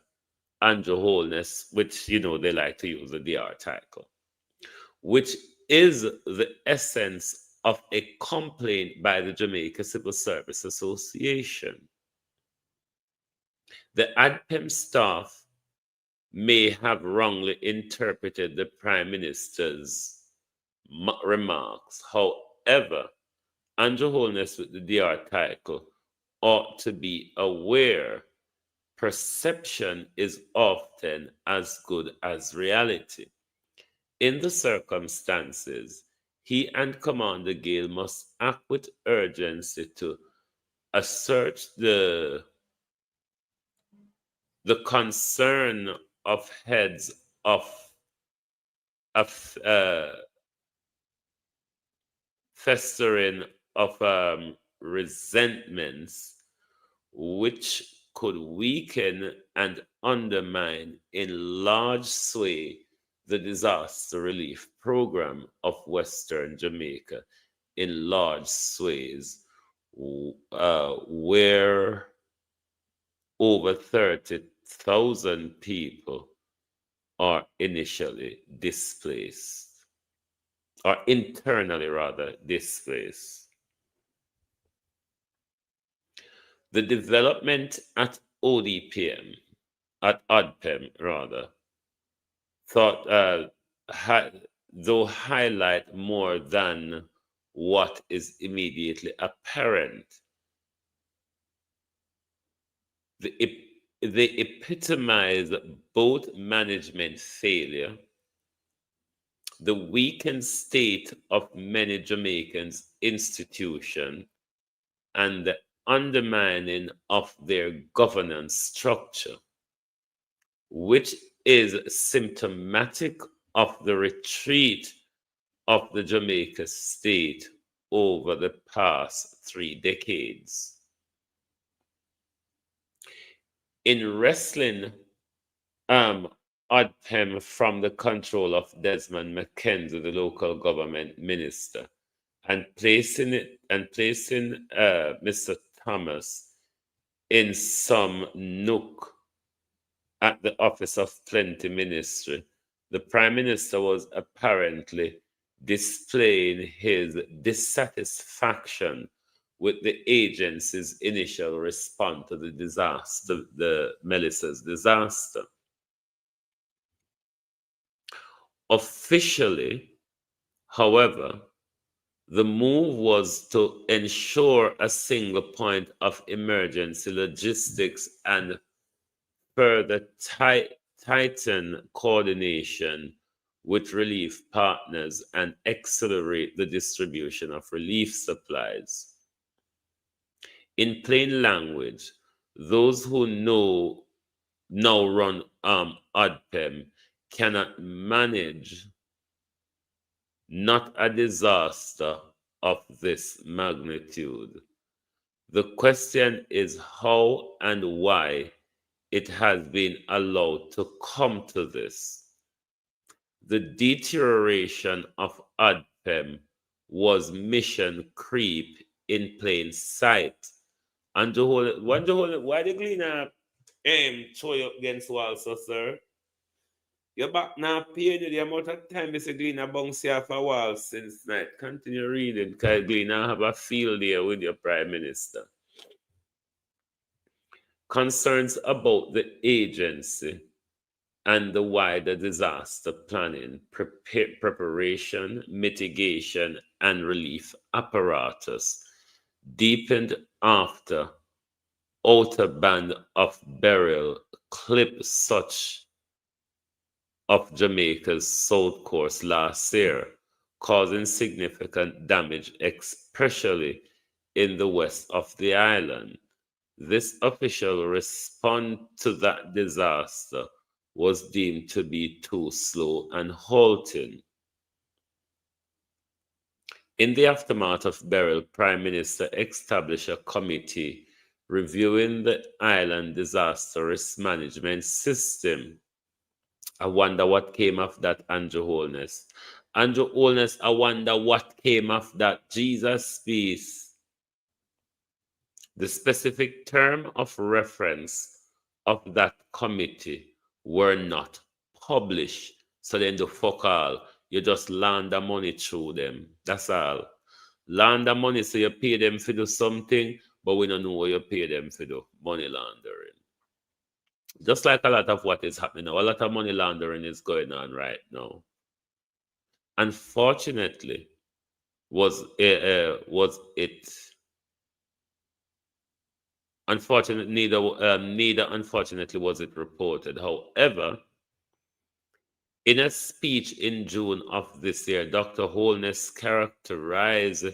Andrew Holness, which, they like to use the DR title, which is the essence of a complaint by the Jamaica Civil Service Association. The ADPEM staff may have wrongly interpreted the Prime Minister's remarks. However, Andrew Holness with the DR title ought to be aware perception is often as good as reality. In the circumstances, he and Commander Gale must act with urgency to assert the concern of heads of festering of resentments, which could weaken and undermine in large sway the disaster relief program of Western Jamaica in large sways, where over 30,000 people are initially displaced, or internally rather displaced. The development at ODPM, at ODPEM rather, though highlight more than what is immediately apparent. They epitomize both management failure, the weakened state of many Jamaicans' institutions, and the undermining of their governance structure, which is symptomatic of the retreat of the Jamaica state over the past 3 decades. In wrestling ODPEM from the control of Desmond McKenzie, the local government minister, and placing Mr. Thomas in some nook at the Office of Plenty Ministry, the Prime Minister was apparently displaying his dissatisfaction with the agency's initial response to the disaster, the Melissa's disaster. Officially, however, the move was to ensure a single point of emergency logistics and further tighten coordination with relief partners and accelerate the distribution of relief supplies. In plain language, those who now run ODPEM cannot manage not a disaster of this magnitude. The question is how and why it has been allowed to come to this. The deterioration of ODPEM was mission creep in plain sight. And why the Gleaner throw you against wall, so sir? You're back now paying you the amount of time Mr. Gleaner bounce you off a wall since night. Continue reading, because Gleaner have a field there with your Prime Minister. Concerns about the agency and the wider disaster planning, preparation, mitigation, and relief apparatus deepened after outer band of burial clipped such of Jamaica's south coast last year, causing significant damage, especially in the west of the island. This official response to that disaster was deemed to be too slow and halting. In the aftermath of burial, Prime Minister established a committee reviewing the island disaster risk management system. I wonder what came of that, Andrew Holness. Andrew Holness, I wonder what came of that. Jesus peace. The specific term of reference of that committee were not published. So then the fuck all. You just launder money through them. That's all. Launder money, so you pay them to do something, but we don't know what you pay them to do. Money laundering. Just like a lot of what is happening now, a lot of money laundering is going on right now. Unfortunately, neither unfortunately was it reported. However, in a speech in June of this year, Dr. Holness characterized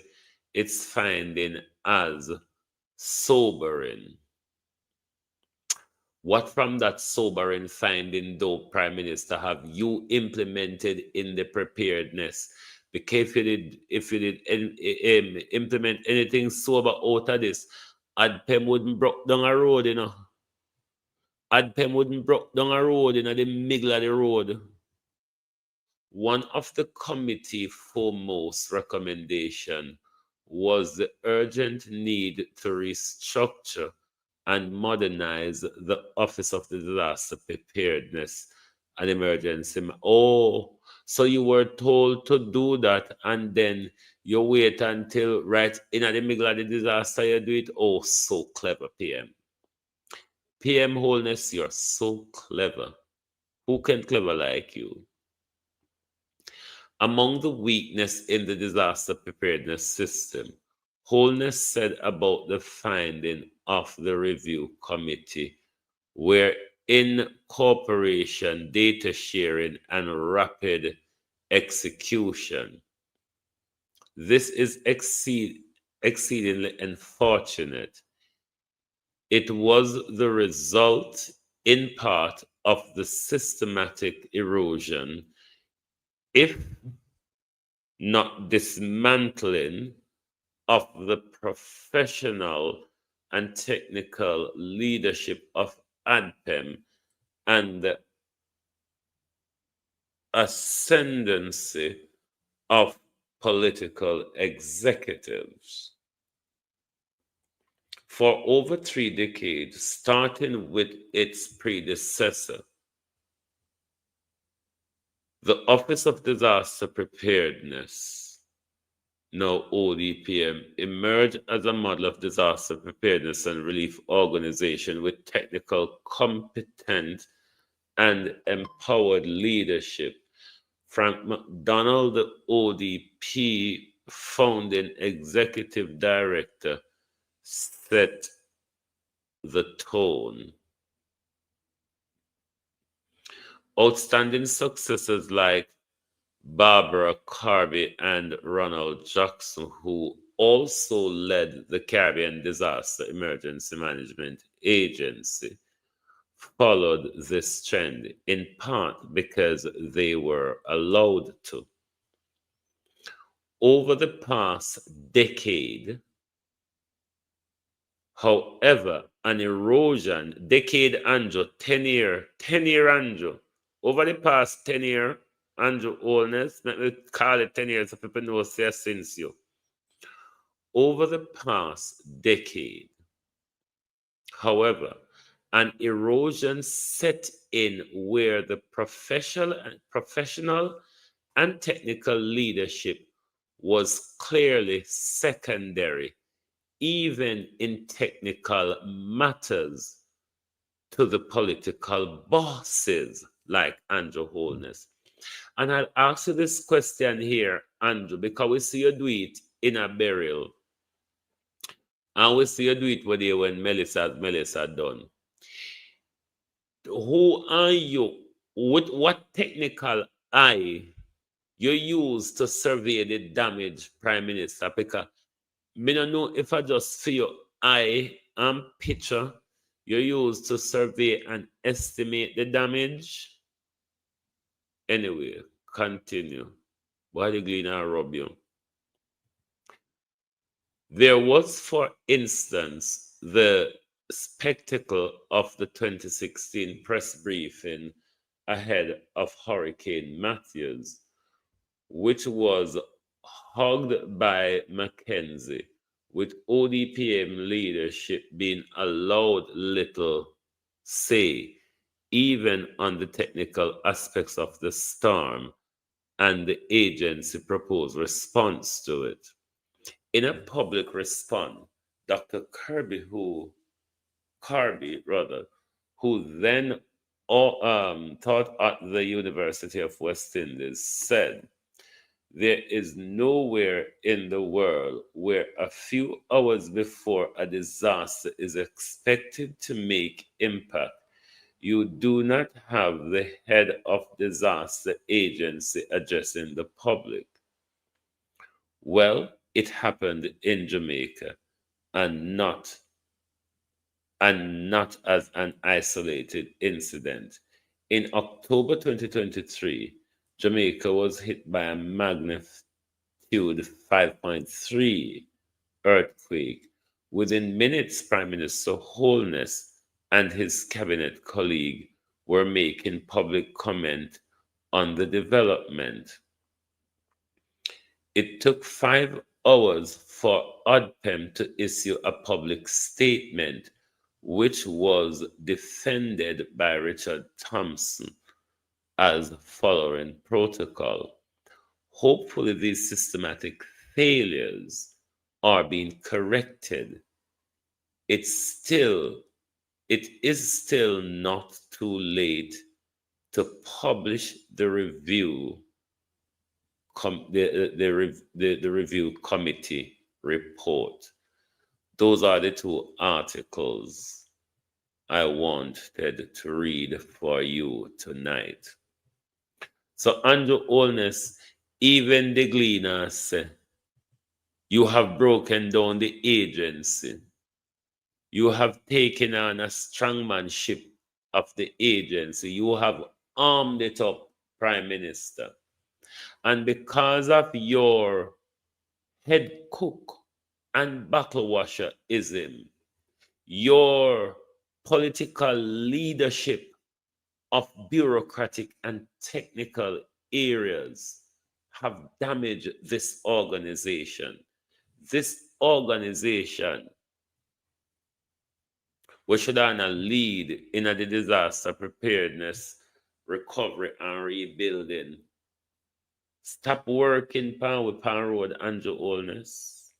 its finding as sobering. What from that sobering finding, though, Prime Minister, have you implemented in the preparedness? Because if you did implement anything sober out of this, ADPEM wouldn't broke down a road, ADPEM wouldn't broke down a road in the middle of the road. One of the committee foremost recommendation was the urgent need to restructure and modernize the Office of the Disaster Preparedness and Emergency. Oh, so you were told to do that, and then you wait until right in the middle of the disaster you do it. Oh, so clever, PM. PM Holness, you're so clever. Who can clever like you? Among the weakness in the disaster preparedness system, Holness said about the finding of the review committee were incorporation, data sharing, and rapid execution. This is exceedingly unfortunate. It was the result, in part, of the systematic erosion, if not dismantling, of the professional and technical leadership of ADPEM and the ascendancy of political executives. For over 3 decades, starting with its predecessor, the Office of Disaster Preparedness, now ODPM, emerged as a model of disaster preparedness and relief organization with technical, competent, and empowered leadership. Frank McDonald, the ODP founding executive director, set the tone. Outstanding successors like Barbara Carby and Ronald Jackson, who also led the Caribbean Disaster Emergency Management Agency, followed this trend, in part because they were allowed to. Over the past decade, however, an erosion, decade Andrew, 10-year Andrew, over the past 10-year, Andrew Holness, let me call it 10 years so people know since you. Over the past decade, however, an erosion set in where the professional and technical leadership was clearly secondary, even in technical matters, to the political bosses like Andrew Holness. And I'll ask you this question here, Andrew, because we see you do it in a burial. And we see you do it when Melissa done. Who are you? With what technical eye you use to survey the damage, Prime Minister? Because me don't know if I just see your eye and picture you use to survey and estimate the damage. Anyway, continue. Why the green and rub you? There was, for instance, the spectacle of the 2016 press briefing ahead of Hurricane Matthews, which was hugged by Mackenzie, with ODPM leadership being allowed little say, even on the technical aspects of the storm and the agency proposed response to it. In a public response, Dr. Carby, who then taught at the University of West Indies, said, "There is nowhere in the world where a few hours before a disaster is expected to make impact, you do not have the head of disaster agency addressing the public." Well, it happened in Jamaica and not and not as an isolated incident. In October 2023, Jamaica was hit by a magnitude 5.3 earthquake. Within minutes, Prime Minister Holness and his cabinet colleague were making public comment on the development. It took 5 hours for ODPEM to issue a public statement, which was defended by Richard Thompson as following protocol. Hopefully, these systematic failures are being corrected. It is still not too late to publish the review the review committee report. Those are the 2 articles I wanted to read for you tonight. So Andrew Holness, even the gleaners say, you have broken down the agency. You have taken on a strongmanship of the agency. You have armed it up, Prime Minister. And because of your head cook and bottle washerism, your political leadership of bureaucratic and technical areas have damaged this organization. This organization, we should lead in the disaster preparedness, recovery, and rebuilding. Stop working with Pan Road, Andrew Holness.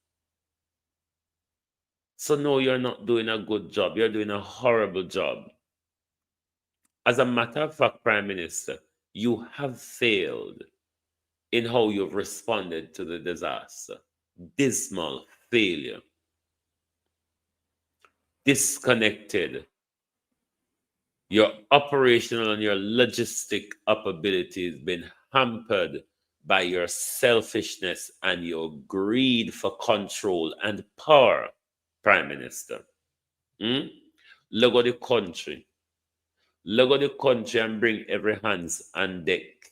So no, you're not doing a good job. You're doing a horrible job. As a matter of fact, Prime Minister, you have failed in how you've responded to the disaster. Dismal failure. Disconnected. Your operational and your logistic ability has been hampered by your selfishness and your greed for control and power, Prime Minister. Look at the country. Look at the country and bring every hands on deck.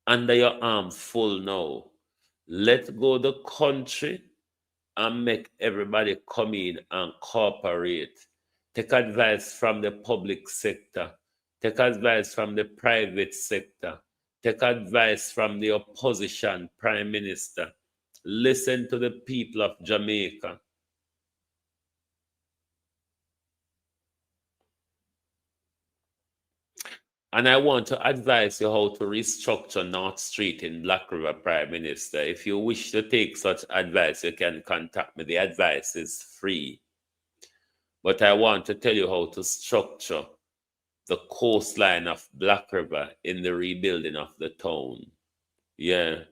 Under your arm full now. Let go the country and make everybody come in and cooperate. Take advice from the public sector. Take advice from the private sector. Take advice from the opposition, Prime Minister. Listen to the people of Jamaica. And I want to advise you how to restructure North Street in Black River, Prime Minister. If you wish to take such advice, you can contact me. The advice is free. But I want to tell you how to structure the coastline of Black River in the rebuilding of the town. Yeah.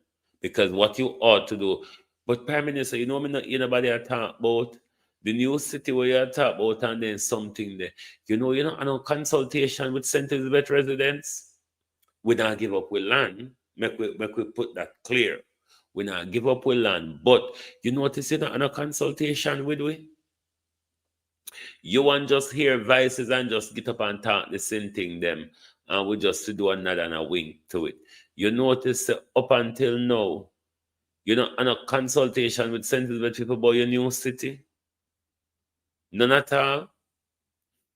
Because what you ought to do. But Prime Minister, you know me not anybody I talk about the new city where you talk about and then something there. You know, I know consultation with St. Elizabeth residents. We not give up with land. Make we put that clear. We not give up with land. But you notice you know consultation with we. You want just hear voices and just get up and talk the same thing them. And we just do another and a wink to it. You notice up until now, on a consultation with St. Elizabeth people about your new city. None at all.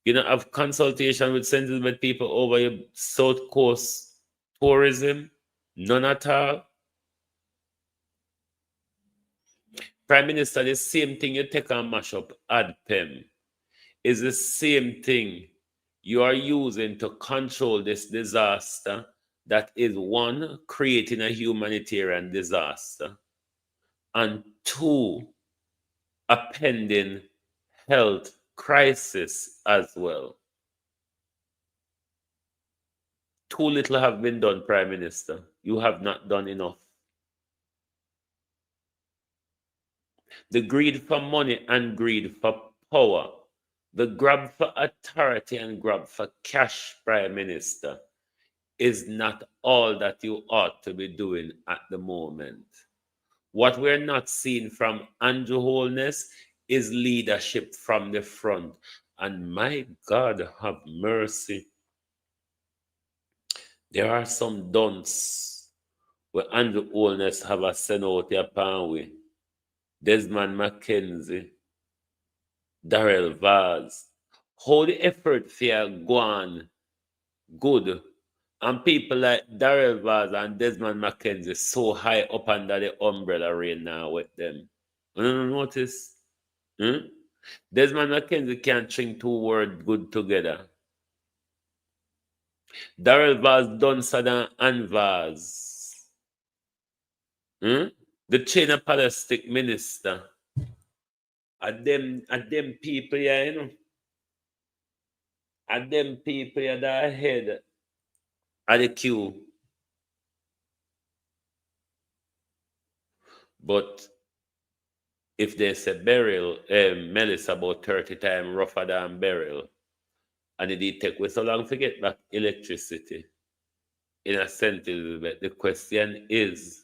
You don't have consultation with St. Elizabeth people over your South Coast tourism. None at all. Prime Minister, the same thing you take and mash up ADPEM is the same thing you are using to control this disaster that is, 1, creating a humanitarian disaster, and 2, a pending health crisis as well. Too little have been done, Prime Minister. You have not done enough. The greed for money and greed for power, the grab for authority and grab for cash, Prime Minister, is not all that you ought to be doing at the moment. What we're not seeing from Andrew Holness is leadership from the front. And my God, have mercy. There are some dunce where Andrew Holness have a send out upon we. Desmond Mackenzie, Darrell Vaz. How the effort for go on good. And people like Darrell Vaz and Desmond Mackenzie so high up under the umbrella rain now with them. You don't notice? Hmm? Desmond Mackenzie can't string two words good together. Darrell Vaz done Saddam and Vaz. Hmm? The China Palestine minister. At them people here, you know. At them people here that ahead at the queue. But if they say Beryl, Melis about 30 times rougher than Beryl, and it did take we so long to get back electricity. In a sense, Elizabeth, the question is,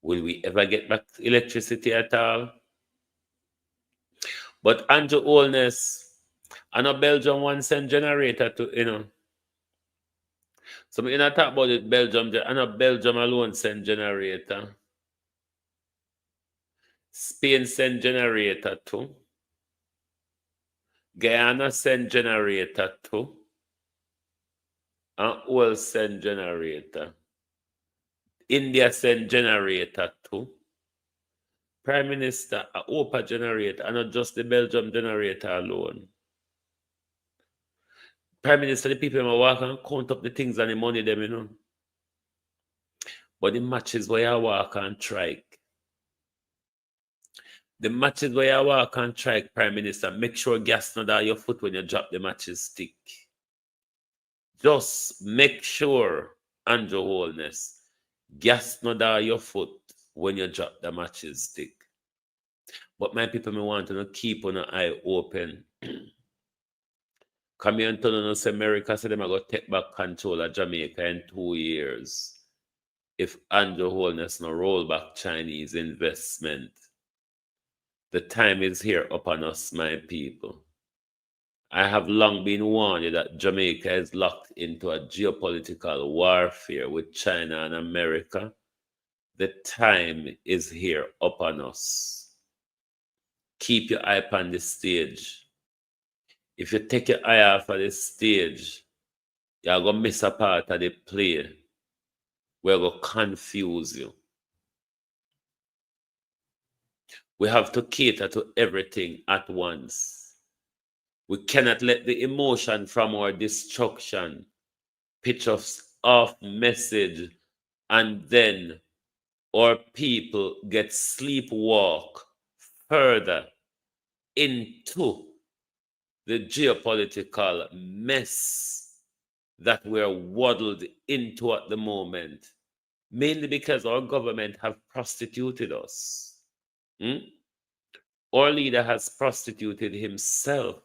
will we ever get back electricity at all? But Andrew Holness, and a Belgium 1 cent generator to, you know. So we not talk about it, Belgium, and a Belgium alone send generator. Spain send generator too. Guyana send generator too. And all send generator. India send generator too. Prime Minister, a OPA generator, and not just the Belgium generator alone. Prime Minister, the people will walk and count up the things and the money them, you know. But the matches where you walk and strike. The matches where you walk and strike, Prime Minister, make sure gas not at your foot when you drop the matches stick. Just make sure, Andrew Holness, gas not at your foot when you drop the matches stick. But my people, me want to keep on an eye open. Come here and tell us America said them are going to take back control of Jamaica in 2 years. If Andrew Holness no roll back Chinese investment. The time is here upon us, my people. I have long been warned that Jamaica is locked into a geopolitical warfare with China and America. The time is here upon us. Keep your eye on the stage. If you take your eye off of the stage, you're going to miss a part of the play. We're going to confuse you. We have to cater to everything at once. We cannot let the emotion from our destruction pitch us off message, and then our people get sleepwalk further into the geopolitical mess that we're waddled into at the moment, mainly because our government have prostituted us. Our leader has prostituted himself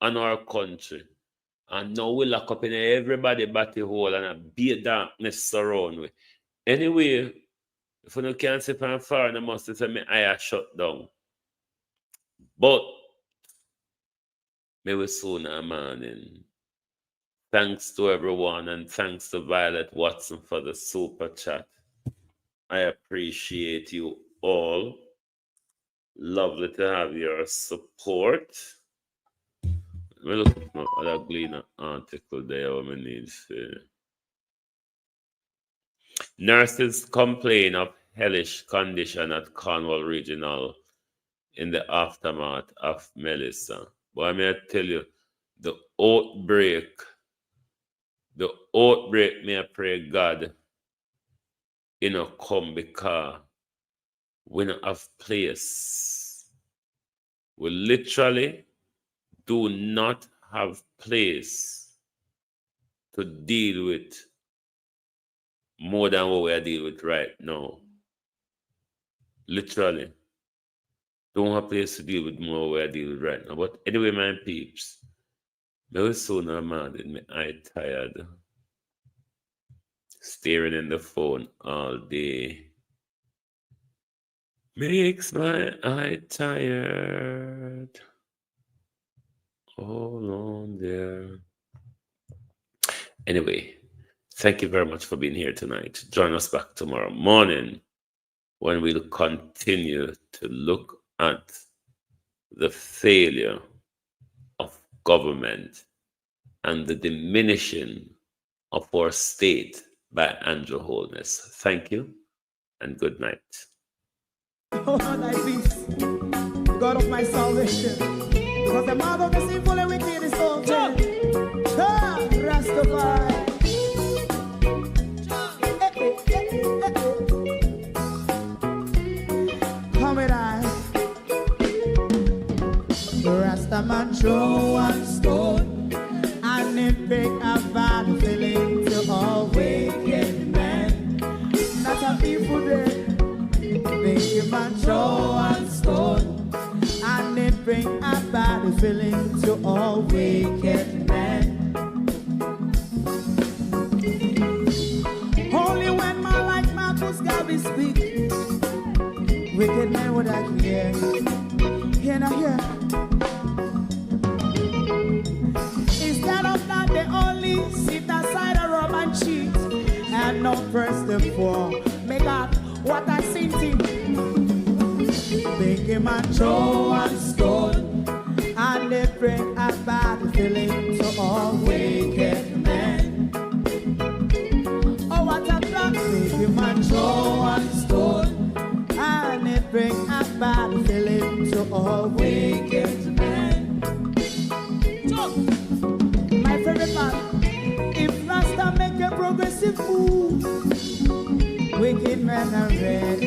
and our country. And now we lock up in everybody batty hole and a big darkness surround we. Anyway, if you can't see from far, I must say my eye shut down. But maybe sooner morning. Thanks to everyone, and thanks to Violet Watson for the super chat. I appreciate you all. Lovely to have your support. We're looking for other Gleaner article there. We need to. Nurses complain of hellish condition at Cornwall Regional in the aftermath of Melissa. But I may tell you, the outbreak, may I pray God, come because we don't have place. We literally do not have place to deal with more than what we are dealing with right now. Literally. Don't have place to deal with more what we are dealing with right now. But anyway, my peeps, very soon I'm mad and my eye tired. Staring in the phone all day makes my eye tired. Hold on there. Anyway, thank you very much for being here tonight. Join us back tomorrow morning when we'll continue to look at the failure of government and the diminishing of our state by Andrew Holness. Thank you and good night. Oh, thy peace, God of my salvation, because the mouth of the sinful and wicked is all dead. Rastafari. Come with I. Rastaman throw one stone and it break a bad feeling to all wicked men. That's a people day. Make a man throw one stone and it bring a bad feeling to all wicked men. Only when man like Marcus Garvey speak, wicked men would I hear. Hear not hear. Instead of that, they only sit aside a rub and cheat and not press the poor. Make up what I seen to. Make a man throw one stone and they bring a bad feeling to all wicked men. Oh, what a plan. Make a man throw one stone and they bring a bad feeling to all wicked men. My favorite part, if Rasta make a progressive move, wicked men are red.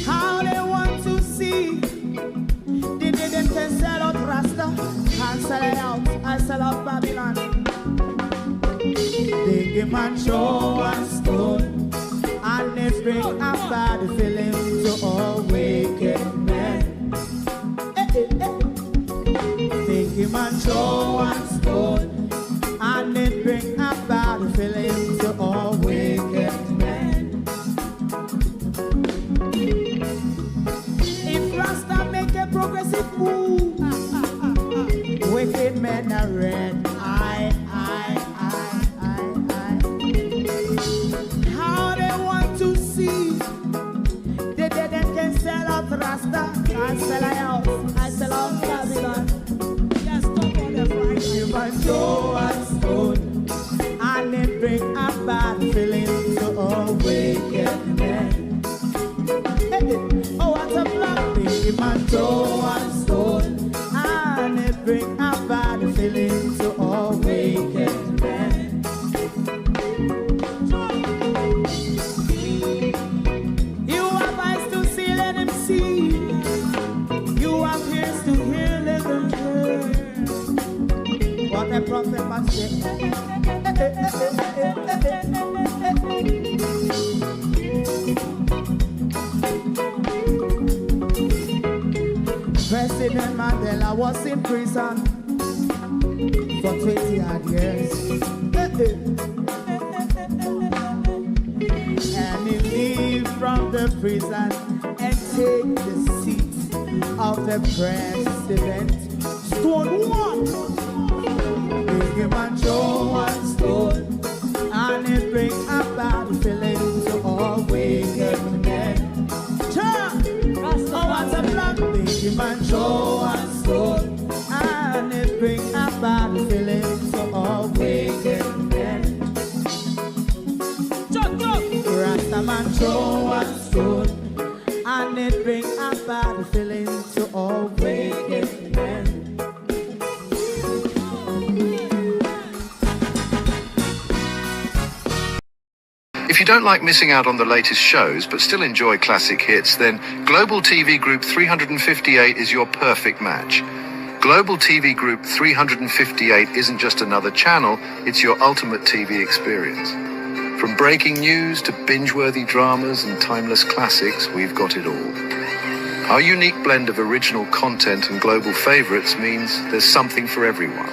How they want to see the day them can sell out Rasta and sell it out and sell out Babylon. They give man show one stone and they bring a bad feeling to all wicked men. They give man show one stone and it bring a bad feeling to all wicked men. If Rasta make a progressive move, wicked men are red. How they want to see the dead and can sell out Rasta and sell out, I sell out Babylon. Just stop on the Friday. You might show one stone and it bring a bad feeling to all wicked men. Oh, what a black thing, man, throw one stone and it bring a bad feeling to all wicked men. You have eyes to see, let him see. You have ears to hear, let them hear. What a prophet must say. President Mandela was in prison for 20 odd years. And he leave from the prison and take the seat of the president. Stone one. Big man show one stone and it bring a bad feeling to all wicked men. Oh, what's a black big man show one stone and it bring a bad feeling to all wicked men. Rastaman show one stone and it bring a bad feeling to all wicked men. If you don't like missing out on the latest shows but still enjoy classic hits, then Global TV Group 358 is your perfect match. Global TV Group 358 isn't just another channel, it's your ultimate TV experience. From breaking news to binge-worthy dramas and timeless classics, we've got it all. Our unique blend of original content and global favorites means there's something for everyone.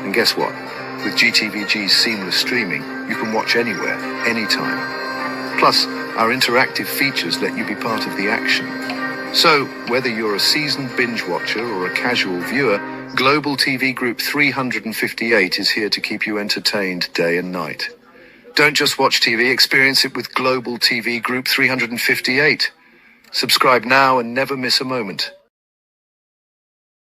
And guess what? With GTVG's seamless streaming, you can watch anywhere, anytime. Plus, our interactive features let you be part of the action. So, whether you're a seasoned binge watcher or a casual viewer, Global TV Group 358 is here to keep you entertained day and night. Don't just watch TV, experience it with Global TV Group 358. Subscribe now and never miss a moment.